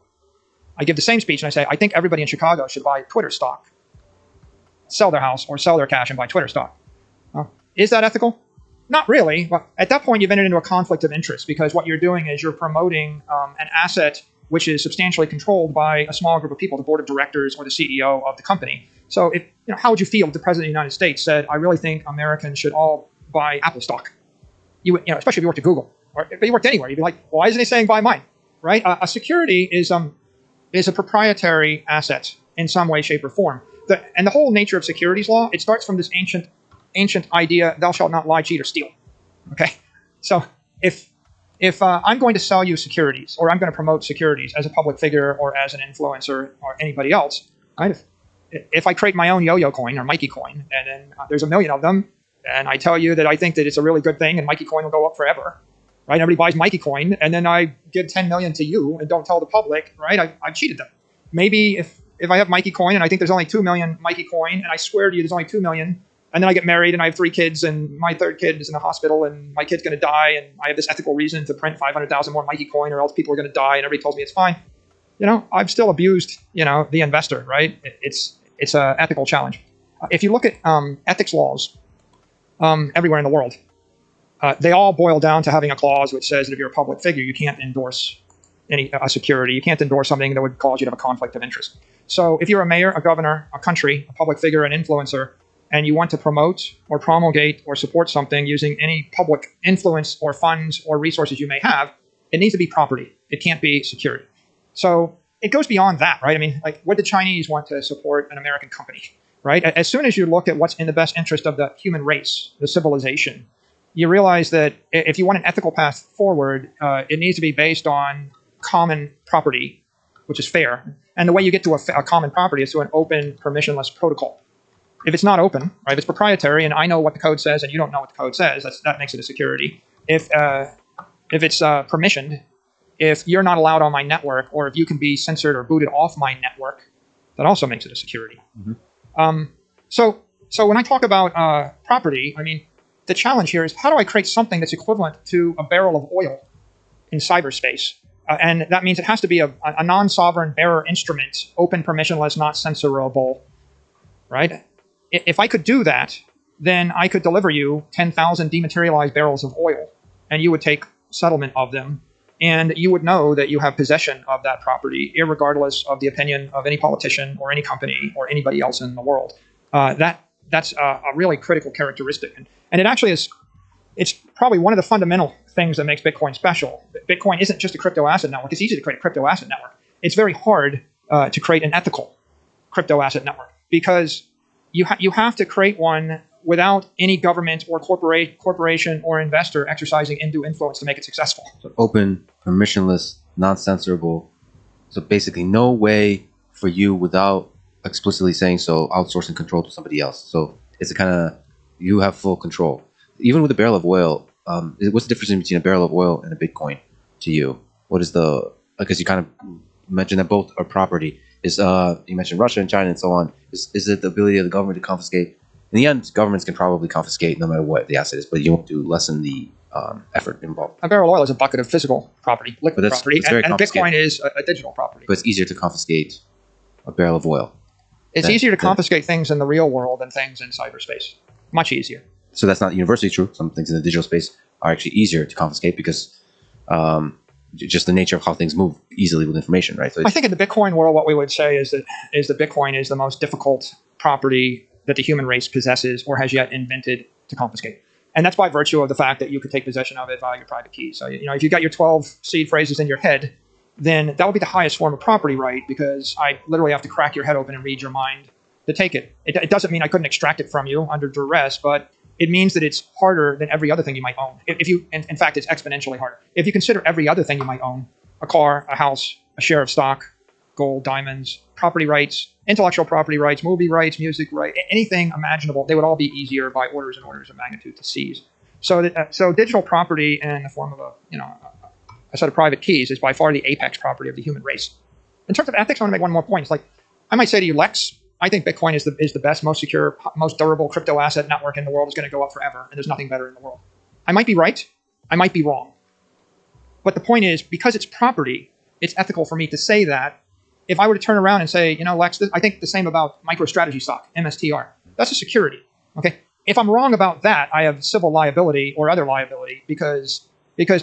I give the same speech and I say, I think everybody in Chicago should buy Twitter stock, sell their house or sell their cash and buy Twitter stock. Is that ethical? Not really. But at that point, you've entered into a conflict of interest because what you're doing is you're promoting an asset which is substantially controlled by a small group of people, the board of directors or the CEO of the company. So how would you feel if the president of the United States said, I really think Americans should all buy Apple stock? Especially if you worked at Google or if you worked anywhere, you'd be like, why isn't he saying buy mine, right? A security is a proprietary asset in some way, shape, or form. And the whole nature of securities law, it starts from this ancient idea, thou shalt not lie, cheat, or steal. Okay, so if I'm going to sell you securities or I'm going to promote securities as a public figure or as an influencer or anybody else, right? If I create my own yo-yo coin or Mikey coin, and then there's 1 million of them, and I tell you that I think that it's a really good thing and Mikey coin will go up forever, right? Everybody buys Mikey coin, and then I give 10 million to you and don't tell the public, right? I've cheated them. Maybe if I have Mikey coin and I think there's only 2 million Mikey coin, and I swear to you there's only 2 million, and then I get married and I have 3 kids and my third kid is in the hospital and my kid's going to die and I have this ethical reason to print 500,000 more Mikey coin or else people are going to die and everybody tells me it's fine. I've still abused, the investor, right? It's an ethical challenge. If you look at ethics laws everywhere in the world, they all boil down to having a clause which says that if you're a public figure, you can't endorse a security. You can't endorse something that would cause you to have a conflict of interest. So if you're a mayor, a governor, a country, a public figure, an influencer, and you want to promote or promulgate or support something using any public influence or funds or resources you may have, it needs to be property. It can't be security. So it goes beyond that, right? I mean, like, would the Chinese want to support an American company, right? As soon as you look at what's in the best interest of the human race, the civilization, you realize that if you want an ethical path forward, it needs to be based on common property, which is fair. And the way you get to a common property is through an open, permissionless protocol. If it's not open, right, if it's proprietary and I know what the code says and you don't know what the code says, that makes it a security. If it's permissioned, if you're not allowed on my network or if you can be censored or booted off my network, that also makes it a security. Mm-hmm. So So when I talk about property, I mean, the challenge here is how do I create something that's equivalent to a barrel of oil in cyberspace? And that means it has to be a non-sovereign bearer instrument, open, permissionless, not censorable, right? If I could do that, then I could deliver you 10,000 dematerialized barrels of oil, and you would take settlement of them, and you would know that you have possession of that property, irregardless of the opinion of any politician or any company or anybody else in the world. That's a really critical characteristic, and it actually is. It's probably one of the fundamental things that makes Bitcoin special. Bitcoin isn't just a crypto asset network. It's easy to create a crypto asset network. It's very hard to create an ethical crypto asset network because you have to create one without any government or corporation or investor exercising undue influence to make it successful.
So open, permissionless, non-censorable. So basically no way for you without explicitly saying so, outsourcing control to somebody else. So it's a kind of, you have full control. Even with a barrel of oil, what's the difference between a barrel of oil and a Bitcoin to you? What is the, because you kind of mentioned that both are property. Is you mentioned Russia and China and so on. Is it the ability of the government to confiscate? In the end, governments can probably confiscate no matter what the asset is, but you want to lessen the effort involved.
A barrel of oil is a bucket of physical property, liquid property, and Bitcoin is a digital property.
But it's easier to confiscate a barrel of oil.
It's easier to confiscate things in the real world than things in cyberspace. Much easier.
So that's not universally true. Some things in the digital space are actually easier to confiscate because just the nature of how things move easily with information, right? So
I think in the Bitcoin world, what we would say is that Bitcoin is the most difficult property that the human race possesses or has yet invented to confiscate. And that's by virtue of the fact that you could take possession of it via your private keys. So, if you've got your 12 seed phrases in your head, then that would be the highest form of property right because I literally have to crack your head open and read your mind to take it. It doesn't mean I couldn't extract it from you under duress, but it means that it's harder than every other thing you might own. In fact, it's exponentially harder. If you consider every other thing you might own, a car, a house, a share of stock, gold, diamonds, property rights, intellectual property rights, movie rights, music rights, anything imaginable, they would all be easier by orders and orders of magnitude to seize. So digital property in the form of a set of private keys is by far the apex property of the human race. In terms of ethics, I want to make one more point. It's like, I might say to you, Lex, I think Bitcoin is the best, most secure, most durable crypto asset network in the world. Is going to go up forever, and there's nothing better in the world. I might be right. I might be wrong. But the point is, because it's property, it's ethical for me to say that. If I were to turn around and say, Lex, I think the same about MicroStrategy stock, MSTR. That's a security. Okay. If I'm wrong about that, I have civil liability or other liability because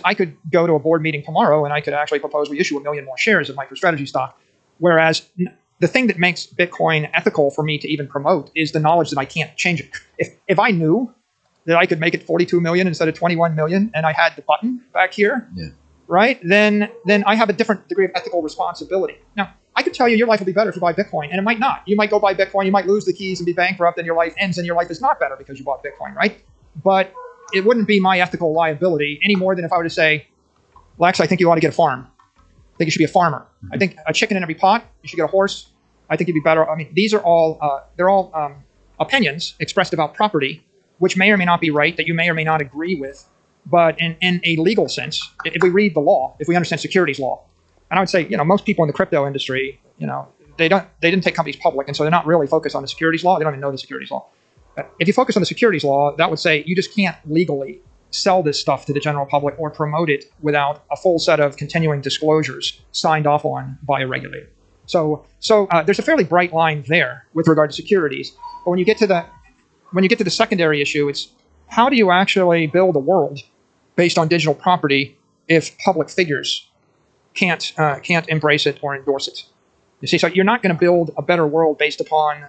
I could go to a board meeting tomorrow and I could actually propose we issue 1 million more shares of MicroStrategy stock, whereas the thing that makes Bitcoin ethical for me to even promote is the knowledge that I can't change it. If I knew that I could make it 42 million instead of 21 million and I had the button back here, right, then I have a different degree of ethical responsibility. Now, I could tell you your life will be better if you buy Bitcoin, and it might not. You might go buy Bitcoin, you might lose the keys and be bankrupt, and your life ends, and your life is not better because you bought Bitcoin, right? But it wouldn't be my ethical liability any more than if I were to say, Lex, I think you ought to get a farm. I think you should be a farmer. I think a chicken in every pot. You should get a horse. I think you'd be better. I mean, these are all opinions expressed about property, which may or may not be right, that you may or may not agree with. But in a legal sense, if we read the law, if we understand securities law, and I would say, most people in the crypto industry, they didn't take companies public, and so they're not really focused on the securities law. They don't even know the securities law. If you focus on the securities law, that would say you just can't legally sell this stuff to the general public or promote it without a full set of continuing disclosures signed off on by a regulator. So there's a fairly bright line there with regard to securities. But when you get to the secondary issue, it's how do you actually build a world based on digital property if public figures can't embrace it or endorse it? You see, so you're not going to build a better world based upon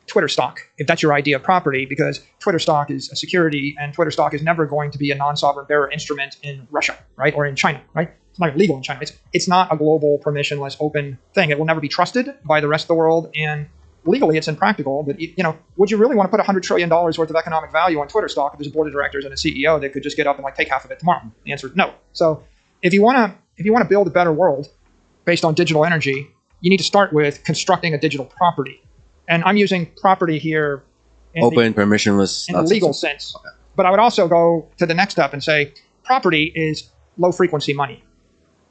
Twitter stock, if that's your idea of property, because Twitter stock is a security, and Twitter stock is never going to be a non-sovereign bearer instrument in Russia, right, or in China, right? It's not legal in China. It's not a global, permissionless, open thing. It will never be trusted by the rest of the world, and legally it's impractical. But would you really want to put $100 trillion worth of economic value on Twitter stock if there's a board of directors and a CEO that could just get up and take half of it tomorrow? The answer is no. So if you want to build a better world based on digital energy, you need to start with constructing a digital property. And I'm using property here in
permissionless,
in the legal sense. Okay. But I would also go to the next step and say property is low frequency money.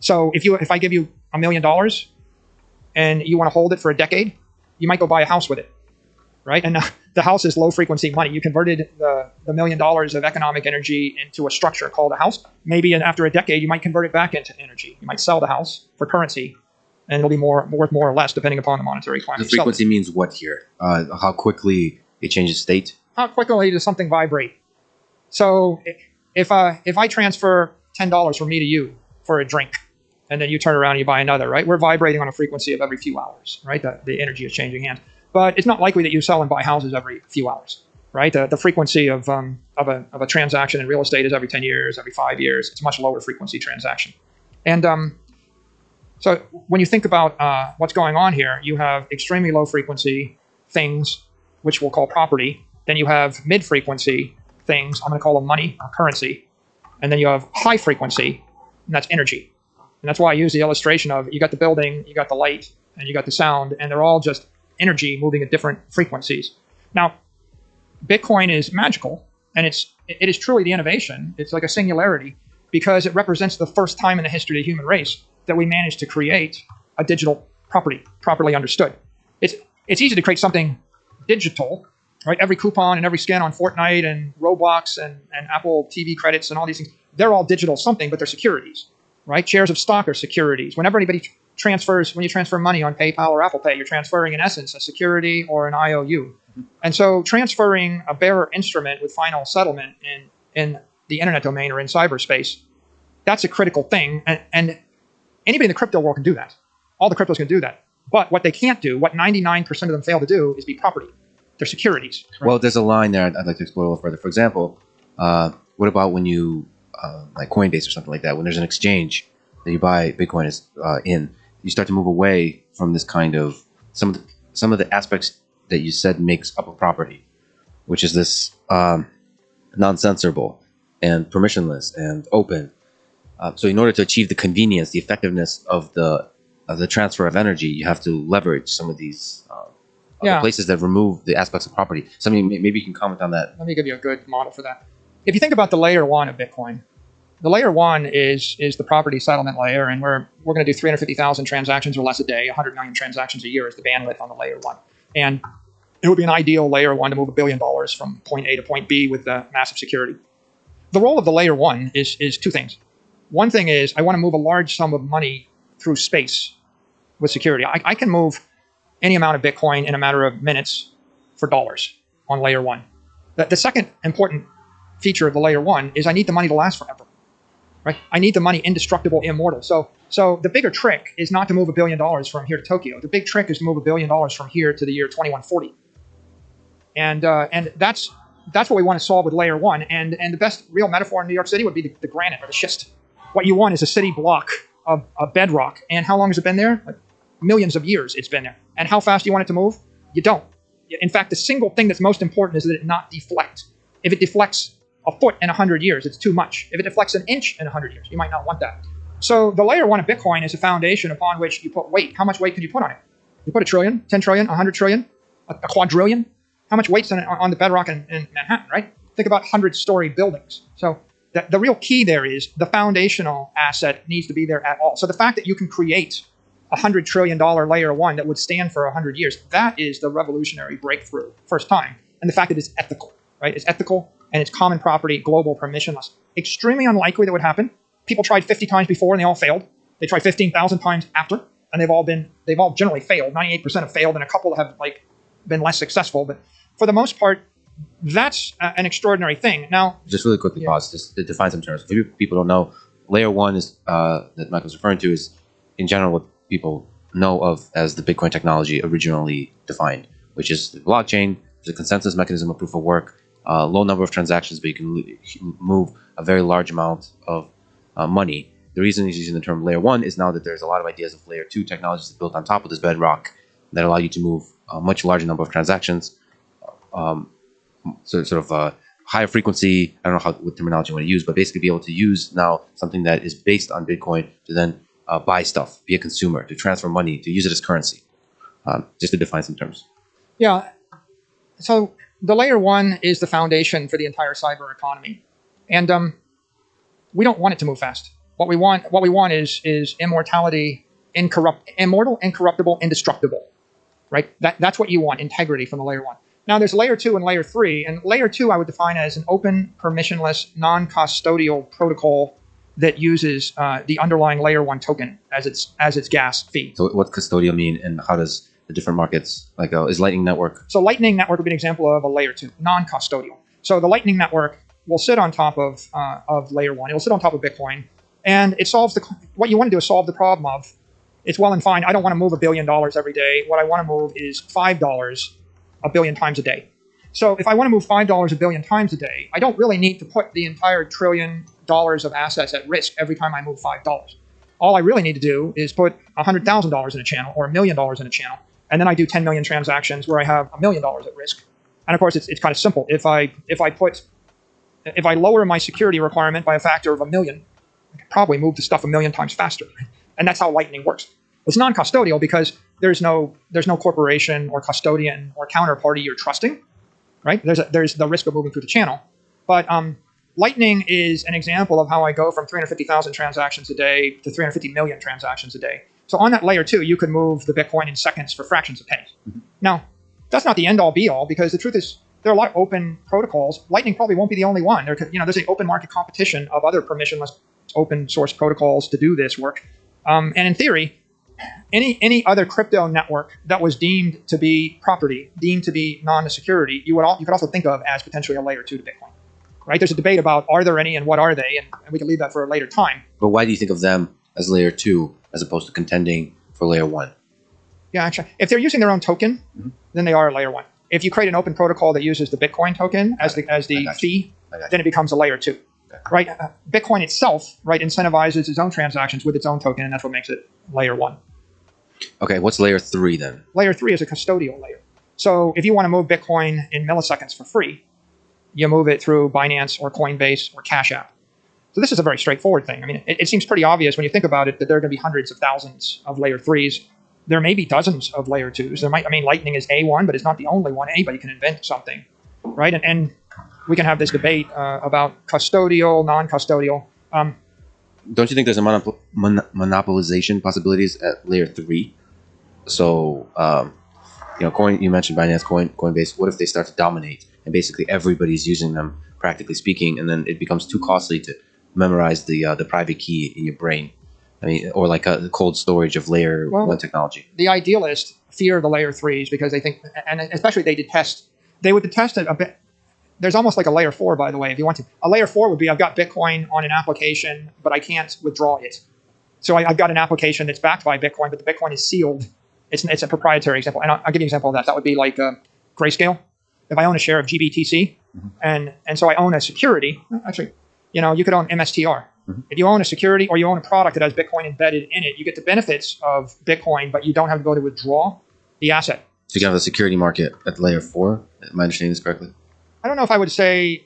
So if I give you $1 million and you want to hold it for a decade, you might go buy a house with it. right? And the house is low frequency money. You converted the $1 million of economic energy into a structure called a house. Maybe after a decade, you might convert it back into energy. You might sell the house for currency, and it'll be worth more or less depending upon the monetary climate.
The frequency means what here? How quickly it changes state?
How quickly does something vibrate? So if I transfer $10 from me to you for a drink, and then you turn around and you buy another, right? We're vibrating on a frequency of every few hours, right? The energy is changing hands. But it's not likely that you sell and buy houses every few hours, right? The frequency of a transaction in real estate is every 10 years, every 5 years. It's a much lower frequency transaction. And so when you think about what's going on here, you have extremely low frequency things, which we'll call property. Then you have mid-frequency things, I'm going to call them money or currency. And then you have high frequency, and that's energy. And that's why I use the illustration of you got the building, you got the light, and you got the sound, and they're all just energy moving at different frequencies. Now, Bitcoin is magical, and it is truly the innovation. It's like a singularity because it represents the first time in the history of the human race that we managed to create a digital property, properly understood. It's easy to create something digital, right? Every coupon and every scan on Fortnite and Roblox and Apple TV credits and all these things, they're all digital something, but they're securities, right? Shares of stock are securities. Whenever anybody transfers, when you transfer money on PayPal or Apple Pay, you're transferring, in essence, a security or an IOU. And so transferring a bearer instrument with final settlement in the internet domain or in cyberspace, that's a critical thing. And anybody in the crypto world can do that. All the cryptos can do that. But what they can't do, what 99% of them fail to do, is be property. They're securities. Right?
Well, there's a line there I'd like to explore a little further. For example, what about when you, like Coinbase or something like that, when there's an exchange that you buy Bitcoin in, you start to move away from this kind of some of the aspects that you said makes up a property, which is this non-censorable and permissionless and open. So in order to achieve the convenience, the effectiveness of the transfer of energy, you have to leverage some of these other places that remove the aspects of property. So maybe you can comment on that.
Let me give you a good model for that. If you think about the layer one of Bitcoin, the layer one is the property settlement layer, and we're going to do 350,000 transactions or less a day. 100 million transactions a year is the bandwidth on the layer one. And it would be an ideal layer one to move $1 billion from point A to point B with massive security. The role of the layer one is two things. One thing is I want to move a large sum of money through space with security. I can move any amount of Bitcoin in a matter of minutes for dollars on layer one. The second important feature of the layer one is I need the money to last forever. Right? I need the money indestructible, immortal. So the bigger trick is not to move $1 billion from here to Tokyo. The big trick is to move $1 billion from here to the year 2140. And that's what we want to solve with layer one. And the best real metaphor in New York City would be the granite or the schist. What you want is a city block of bedrock. And how long has it been there? Like millions of years it's been there. And how fast do you want it to move? You don't. In fact, the single thing that's most important is that it not deflect. If it deflects a foot in 100 years, it's too much. If it deflects an inch in 100 years, you might not want that. So the layer one of Bitcoin is a foundation upon which you put weight. How much weight can you put on it? You put 1 trillion, 10 trillion, 100 trillion, a quadrillion. How much weight's on the bedrock in Manhattan, right? Think about 100-story buildings. So the real key there is the foundational asset needs to be there at all. So the fact that you can create a $100 trillion layer one that would stand for 100 years, that is the revolutionary breakthrough, first time. And the fact that it's ethical, right? It's ethical. And it's common property, global, permissionless. Extremely unlikely that would happen. People tried 50 times before and they all failed. They tried 15,000 times after, and they've all generally failed. 98% have failed, and a couple have been less successful. But for the most part, that's an extraordinary thing. Now,
just really quickly pause just to define some terms. If people don't know, layer one is that Michael's referring to is in general what people know of as the Bitcoin technology originally defined, which is the blockchain, the consensus mechanism of proof of work. Low number of transactions, but you can move a very large amount of money. The reason he's using the term layer one is now that there's a lot of ideas of layer two technologies built on top of this bedrock that allow you to move a much larger number of transactions. Higher frequency, I don't know what terminology you want to use, but basically be able to use now something that is based on Bitcoin to then buy stuff, be a consumer, to transfer money, to use it as currency, just to define some terms.
Yeah. So the layer one is the foundation for the entire cyber economy. And we don't want it to move fast. What we want is immortality, immortal, incorruptible, indestructible. Right? That's what you want, integrity from the layer one. Now there's layer 2 and layer 3, and layer 2 I would define as an open, permissionless, non-custodial protocol that uses the underlying layer 1 token as its gas fee.
So what custodial mean, and how does the different markets, like is Lightning Network?
So Lightning Network would be an example of a layer 2, non-custodial. So the Lightning Network will sit on top of layer 1. It'll sit on top of Bitcoin, and it solves what you want to do is solve the problem of, it's well and fine, I don't want to move $1 billion every day. What I want to move is $5 a billion times a day. So if I want to move $5 a billion times a day, I don't really need to put the entire $1 trillion of assets at risk every time I move $5. All I really need to do is put $100,000 in a channel or $1 million in a channel, and then I do 10 million transactions where I have $1 million at risk. And of course, it's kind of simple. If I lower my security requirement by a factor of 1 million, I can probably move the stuff 1 million times faster. And that's how Lightning works. It's non-custodial because there's no corporation or custodian or counterparty you're trusting, right? There's the risk of moving through the channel. But Lightning is an example of how I go from 350,000 transactions a day to 350 million transactions a day. So on that layer 2, you could move the Bitcoin in seconds for fractions of pennies. Mm-hmm. Now, that's not the end-all be-all, because the truth is there are a lot of open protocols. Lightning probably won't be the only one. There's an open market competition of other permissionless open source protocols to do this work. And in theory, any other crypto network that was deemed to be property, deemed to be non-security, you could also think of as potentially a layer 2 to Bitcoin. Right? There's a debate about are there any and what are they, and we can leave that for a later time.
But why do you think of them as layer 2 as opposed to contending for layer 1?
Yeah, actually, if they're using their own token, then they are layer 1. If you create an open protocol that uses the Bitcoin token as the fee, then it becomes a layer 2. Okay. Right? Bitcoin itself, right, incentivizes its own transactions with its own token, and that's what makes it layer 1.
Okay, what's layer 3 then?
Layer 3 is a custodial layer. So if you want to move Bitcoin in milliseconds for free, you move it through Binance or Coinbase or Cash App. So this is a very straightforward thing. I mean, it seems pretty obvious when you think about it that there are going to be hundreds of thousands of layer 3s. There may be dozens of layer 2s. Lightning is A1, but it's not the only one. Anybody can invent something, right? And we can have this debate about custodial, non-custodial.
Don't you think there's a monopolization possibilities at layer 3? So, you mentioned Binance, Coinbase. What if they start to dominate and basically everybody's using them, practically speaking, and then it becomes too costly to memorize the private key in your brain? I mean, or like a cold storage of layer 1 technology.
The idealists fear the layer 3s because they think, and especially they would detest it a bit. There's almost like a layer 4, by the way, if you want to. A layer 4 would be, I've got Bitcoin on an application, but I can't withdraw it. So I've got an application that's backed by Bitcoin, but the Bitcoin is sealed. It's a proprietary example. And I'll give you an example of that. That would be like Grayscale. If I own a share of GBTC, and so I own a security, actually, you could own MSTR. If you own a security or you own a product that has Bitcoin embedded in it, you get the benefits of Bitcoin, but you don't have to go to withdraw the asset.
So you can have a security market at layer 4? Am I understanding this correctly?
I don't know if I would say,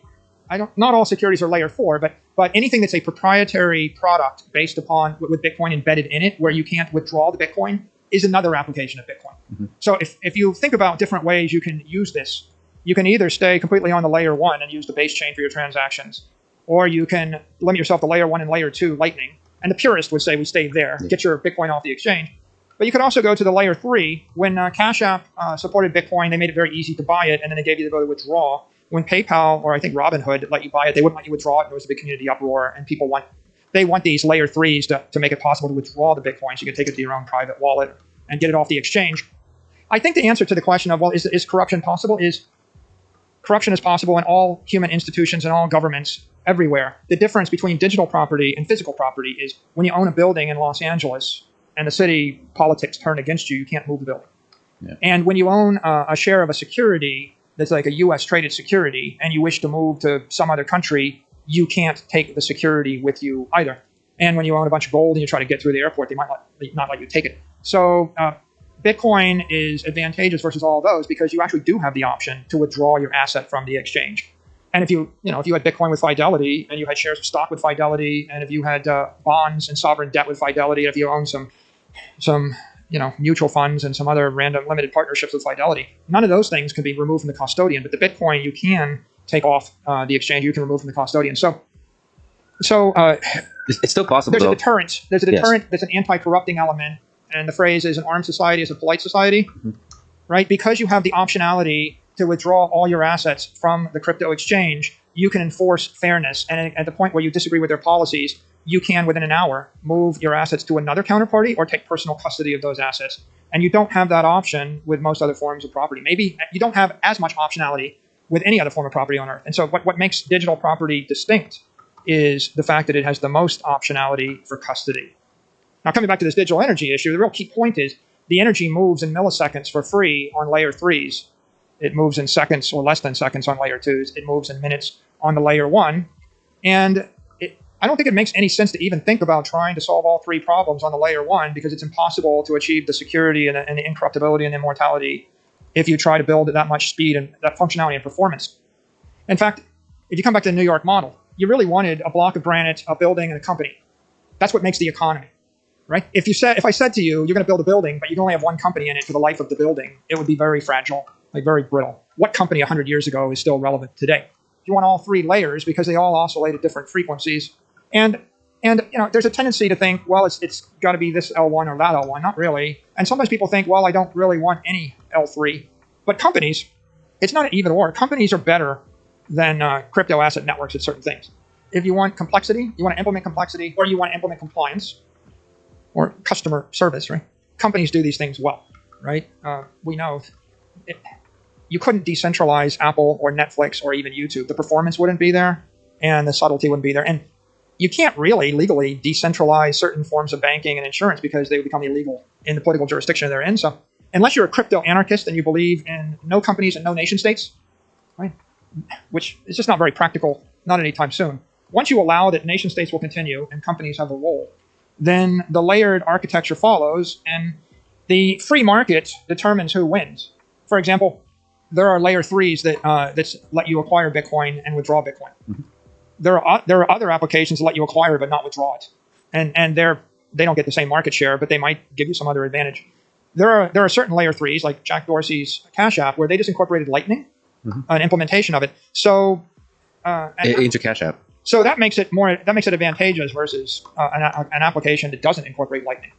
not all securities are layer 4, but anything that's a proprietary product based upon with Bitcoin embedded in it, where you can't withdraw the Bitcoin, is another application of Bitcoin. Mm-hmm. So if you think about different ways you can use this, you can either stay completely on the layer 1 and use the base chain for your transactions, or you can limit yourself to layer 1 and layer 2 Lightning. And the purist would say we stay there, get your Bitcoin off the exchange. But you could also go to the layer 3. When Cash App supported Bitcoin, they made it very easy to buy it, and then they gave you the ability to withdraw. When PayPal, or I think Robinhood, let you buy it, they wouldn't let you withdraw it. There was a big community uproar, and people want these layer 3s to make it possible to withdraw the Bitcoin, so you can take it to your own private wallet and get it off the exchange. I think the answer to the question of, is corruption possible, is corruption is possible in all human institutions and all governments everywhere. The difference between digital property and physical property is when you own a building in Los Angeles and the city politics turn against you, you can't move the building. Yeah. And when you own a share of a security that's like a U.S. traded security and you wish to move to some other country, you can't take the security with you either. And when you own a bunch of gold and you try to get through the airport, they might not let you take it. So Bitcoin is advantageous versus all of those because you actually do have the option to withdraw your asset from the exchange. And if you had Bitcoin with Fidelity and you had shares of stock with Fidelity, and if you had bonds and sovereign debt with Fidelity, and if you own some mutual funds and some other random limited partnerships with Fidelity, none of those things can be removed from the custodian. But the Bitcoin you can take off the exchange, you can remove from the custodian. So
it's still possible.
There's a deterrent. There's a deterrent. Yes. There's an anti-corrupting element. And the phrase is, an armed society is a polite society, right? Because you have the optionality to withdraw all your assets from the crypto exchange, you can enforce fairness. And at the point where you disagree with their policies, you can, within an hour, move your assets to another counterparty or take personal custody of those assets. And you don't have that option with most other forms of property. Maybe you don't have as much optionality with any other form of property on Earth. And so what makes digital property distinct is the fact that it has the most optionality for custody. Now, coming back to this digital energy issue, the real key point is the energy moves in milliseconds for free on layer 3s. It moves in seconds or less than seconds on layer 2s. It moves in minutes on the layer 1. And I don't think it makes any sense to even think about trying to solve all three problems on the layer 1, because it's impossible to achieve the security and the incorruptibility and immortality if you try to build at that much speed and that functionality and performance. In fact, if you come back to the New York model, you really wanted a block of granite, a building, and a company. That's what makes the economy, right? If I said to you, you're going to build a building, but you can only have one company in it for the life of the building, it would be very fragile, like very brittle. What company 100 years ago is still relevant today? You want all three layers because they all oscillate at different frequencies. And there's a tendency to think, well, it's got to be this L1 or that L1. Not really. And sometimes people think, well, I don't really want any L3. But companies, it's not an either or. Companies are better than crypto asset networks at certain things. If you want complexity, you want to implement complexity, or you want to implement compliance or customer service, right? Companies do these things well, right? We know you couldn't decentralize Apple or Netflix or even YouTube. The performance wouldn't be there, and the subtlety wouldn't be there. And you can't really legally decentralize certain forms of banking and insurance because they would become illegal in the political jurisdiction they're in. So unless you're a crypto anarchist and you believe in no companies and no nation states, right, which is just not very practical, not anytime soon. Once you allow that nation states will continue and companies have a role, then the layered architecture follows, and the free market determines who wins. For example, there are layer 3s that let you acquire Bitcoin and withdraw Bitcoin. Mm-hmm. There are other applications that let you acquire it but not withdraw it, and they don't get the same market share, but they might give you some other advantage. There are certain layer 3s like Jack Dorsey's Cash App where they just incorporated Lightning, mm-hmm. an implementation of it. So
into Cash App.
So that makes it advantageous versus an application that doesn't incorporate Lightning.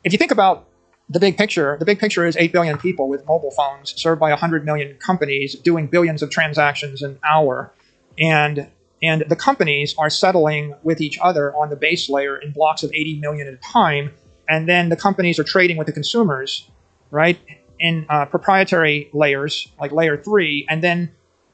If you think about the big picture is 8 billion people with mobile phones served by 100 million companies doing billions of transactions an hour, and the companies are settling with each other on the base layer in blocks of 80 million at a time, and then the companies are trading with the consumers, right, in proprietary layers like layer 3, and then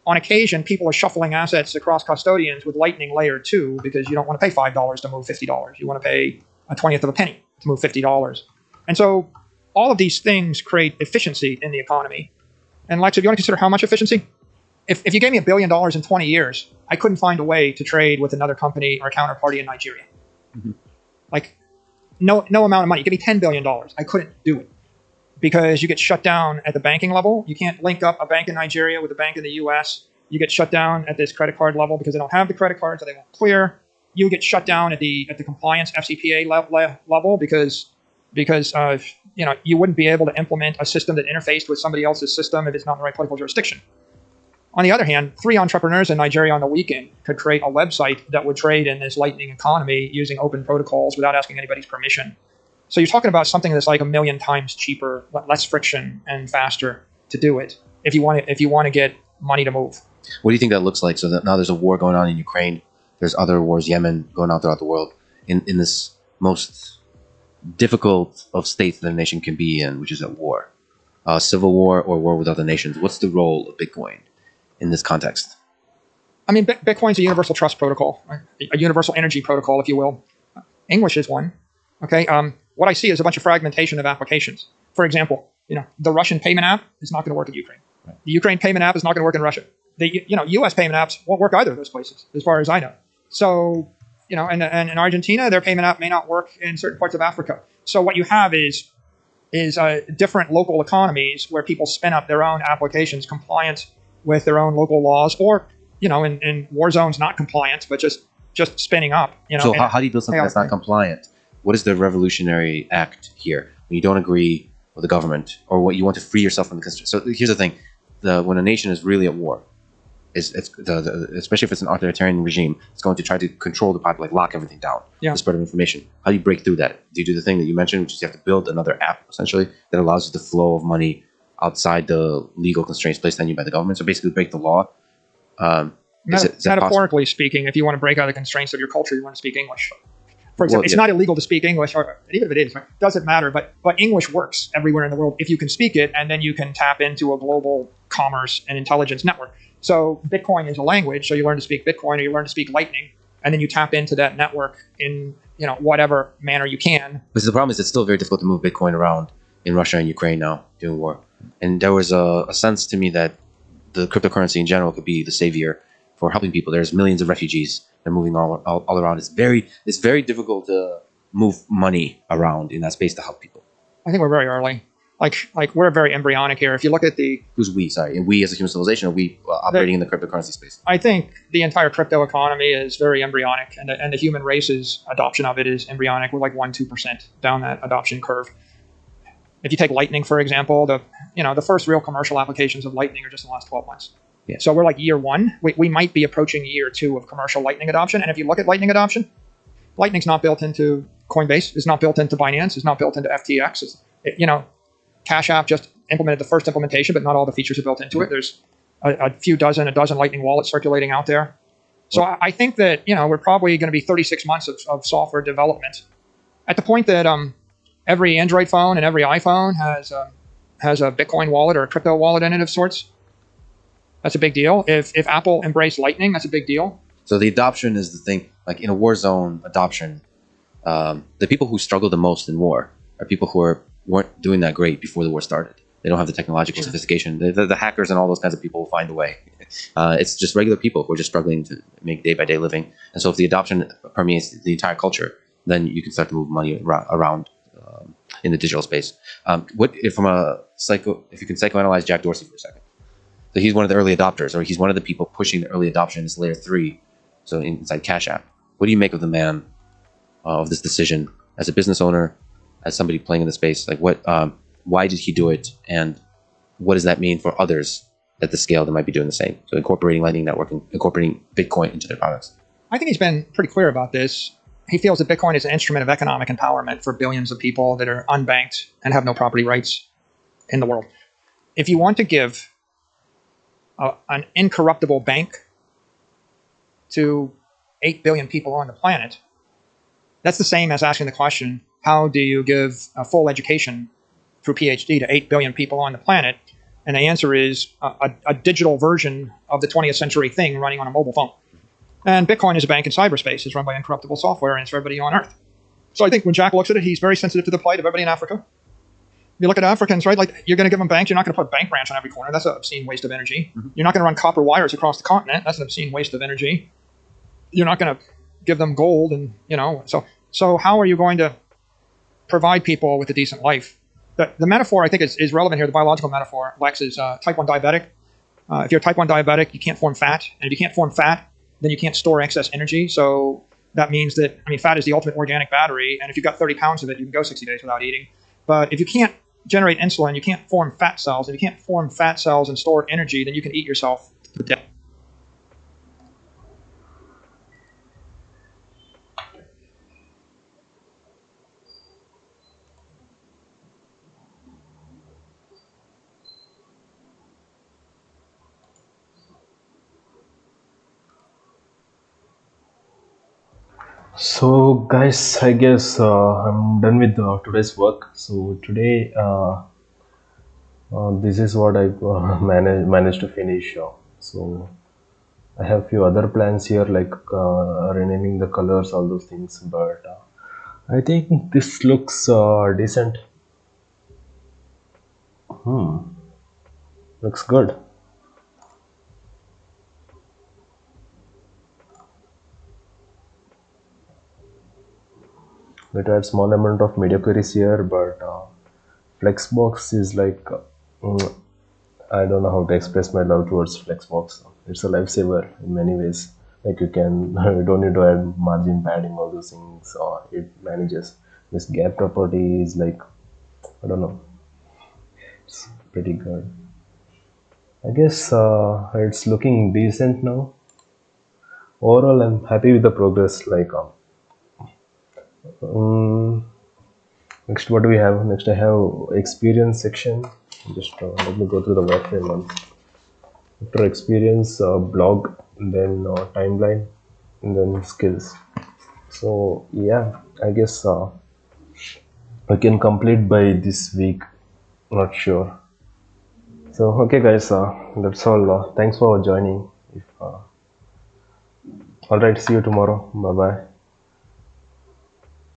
on occasion people are shuffling assets across custodians with Lightning layer 2 because you don't want to pay $5 to move $50. You want to pay a 20th of a penny to move $50. And so all of these things create efficiency in the economy. And Lex, if you want to consider how much efficiency, if you gave me $1 billion in 20 years, I couldn't find a way to trade with another company or a counterparty in Nigeria. Mm-hmm. Like no amount of money. Give me $10 billion. I couldn't do it because you get shut down at the banking level. You can't link up a bank in Nigeria with a bank in the US. You get shut down at this credit card level because they don't have the credit card, so they won't clear. You get shut down at the compliance FCPA level because you wouldn't be able to implement a system that interfaced with somebody else's system if it's not in the right political jurisdiction. On the other hand, 3 entrepreneurs in Nigeria on the weekend could create a website that would trade in this Lightning economy using open protocols without asking anybody's permission. So you're talking about something that's like 1 million times cheaper, less friction, and faster to do it if you want to get money to move.
What do you think that looks like? So that now there's a war going on in Ukraine. There's other wars, Yemen, going on throughout the world. In this most difficult of states that a nation can be in, which is at war, civil war or war with other nations. What's the role of Bitcoin in this context?
I mean, Bitcoin's a universal trust protocol, right? A universal energy protocol, if you will. English is one. Okay. What I see is a bunch of fragmentation of applications. For example, the Russian payment app is not going to work in Ukraine. Right. The Ukraine payment app is not going to work in Russia. The U.S. payment apps won't work either of those places, as far as I know. So, and in Argentina, their payment app may not work in certain parts of Africa. So what you have is different local economies where people spin up their own applications compliant with their own local laws, or in war zones not compliant, but just spinning up.
So how do you build something that's not compliant? What is the revolutionary act here when you don't agree with the government or what you want to free yourself from the constraint? So here's the thing: when a nation is really at war, especially if it's an authoritarian regime, it's going to try to control the population, like lock everything down, the spread of information. How do you break through that? Do you do the thing that you mentioned, which is you have to build another app, essentially, that allows you the flow of money outside the legal constraints placed on you by the government. So basically, break the law. Is that possible?
Metaphorically speaking, if you want to break out the constraints of your culture, you want to speak English. For example, it's not illegal to speak English, or even if it is, right, doesn't matter. But English works everywhere in the world if you can speak it, and then you can tap into a global commerce and intelligence network. So Bitcoin is a language, so you learn to speak Bitcoin, or you learn to speak Lightning, and then you tap into that network in whatever manner you can.
But the problem is, it's still very difficult to move Bitcoin around in Russia and Ukraine now during war. And there was a sense to me that the cryptocurrency in general could be the savior for helping people. There's millions of refugees. They're moving all around. It's very difficult to move money around in that space to help people.
I think we're very early. Like we're very embryonic here. If you look at
who's we? Sorry, and we as a human civilization, are we operating in the cryptocurrency space?
I think the entire crypto economy is very embryonic, and the human race's adoption of it is embryonic. We're like 1-2% down that adoption curve. If you take Lightning, for example, the first real commercial applications of Lightning are just in the last 12 months.
Yeah.
So we're like year 1. We might be approaching year 2 of commercial Lightning adoption. And if you look at Lightning adoption, Lightning's not built into Coinbase. It's not built into Binance. It's not built into FTX. Cash App just implemented the first implementation, but not all the features are built into it. There's a dozen Lightning wallets circulating out there. So I think that we're probably going to be 36 months of software development. At the point that every Android phone and every iPhone has a Bitcoin wallet or a crypto wallet in it of sorts, that's a big deal. If Apple embraced Lightning, that's a big deal.
So the adoption is the thing. Like in a war zone adoption, the people who struggle the most in war are people who weren't doing that great before the war started. They don't have the technological sophistication. The hackers and all those kinds of people will find a way. It's just regular people who are just struggling to make day-by-day living. And so if the adoption permeates the entire culture, then you can start to move money around in the digital space. If you can psychoanalyze Jack Dorsey for a second. So he's one of the early adopters, or he's one of the people pushing the early adoption in this layer 3, so inside Cash App. What do you make of the man, of this decision, as a business owner, as somebody playing in the space? Like, why did he do it, and what does that mean for others at the scale that might be doing the same? So incorporating Lightning Network and incorporating Bitcoin into their products.
I think he's been pretty clear about this. He feels that Bitcoin is an instrument of economic empowerment for billions of people that are unbanked and have no property rights in the world. If you want to give an incorruptible bank to 8 billion people on the planet, that's the same as asking the question, how do you give a full education through PhD to 8 billion people on the planet? And the answer is a digital version of the 20th century thing running on a mobile phone. And Bitcoin is a bank in cyberspace. It's run by incorruptible software, and it's for everybody on Earth. So I think when Jack looks at it, he's very sensitive to the plight of everybody in Africa. You look at Africans, right? Like, you're going to give them banks. You're not going to put a bank branch on every corner. That's an obscene waste of energy. Mm-hmm. You're not going to run copper wires across the continent. That's an obscene waste of energy. You're not going to give them gold, and So how are you going to provide people with a decent life? The metaphor, I think, is relevant here. The biological metaphor, Lex, is type 1 diabetic. If you're type 1 diabetic, you can't form fat. And if you can't form fat, then you can't store excess energy. So that means that, fat is the ultimate organic battery. And if you've got 30 pounds of it, you can go 60 days without eating. But if you can't generate insulin, you can't form fat cells. If you can't form fat cells and store energy, then you can eat yourself to death.
So guys, I guess I'm done with today's work. So today this is what I managed to finish. So I have few other plans here, like renaming the colors, all those things, but I think this looks decent. Looks good. It had small amount of media queries here, but Flexbox is like I don't know how to express my love towards Flexbox. It's a lifesaver in many ways. Like you don't need to add margin padding, all those things. It manages. This gap property is like, I don't know. It's pretty good. I guess it's looking decent now. Overall, I'm happy with the progress. Like next, what do we have? Next, I have experience section. Just let me go through the wireframe once. After experience, blog, then timeline, and then skills. So yeah, I guess I can complete by this week. Not sure. So okay, guys, that's all. Thanks for joining. If all right, see you tomorrow. Bye bye.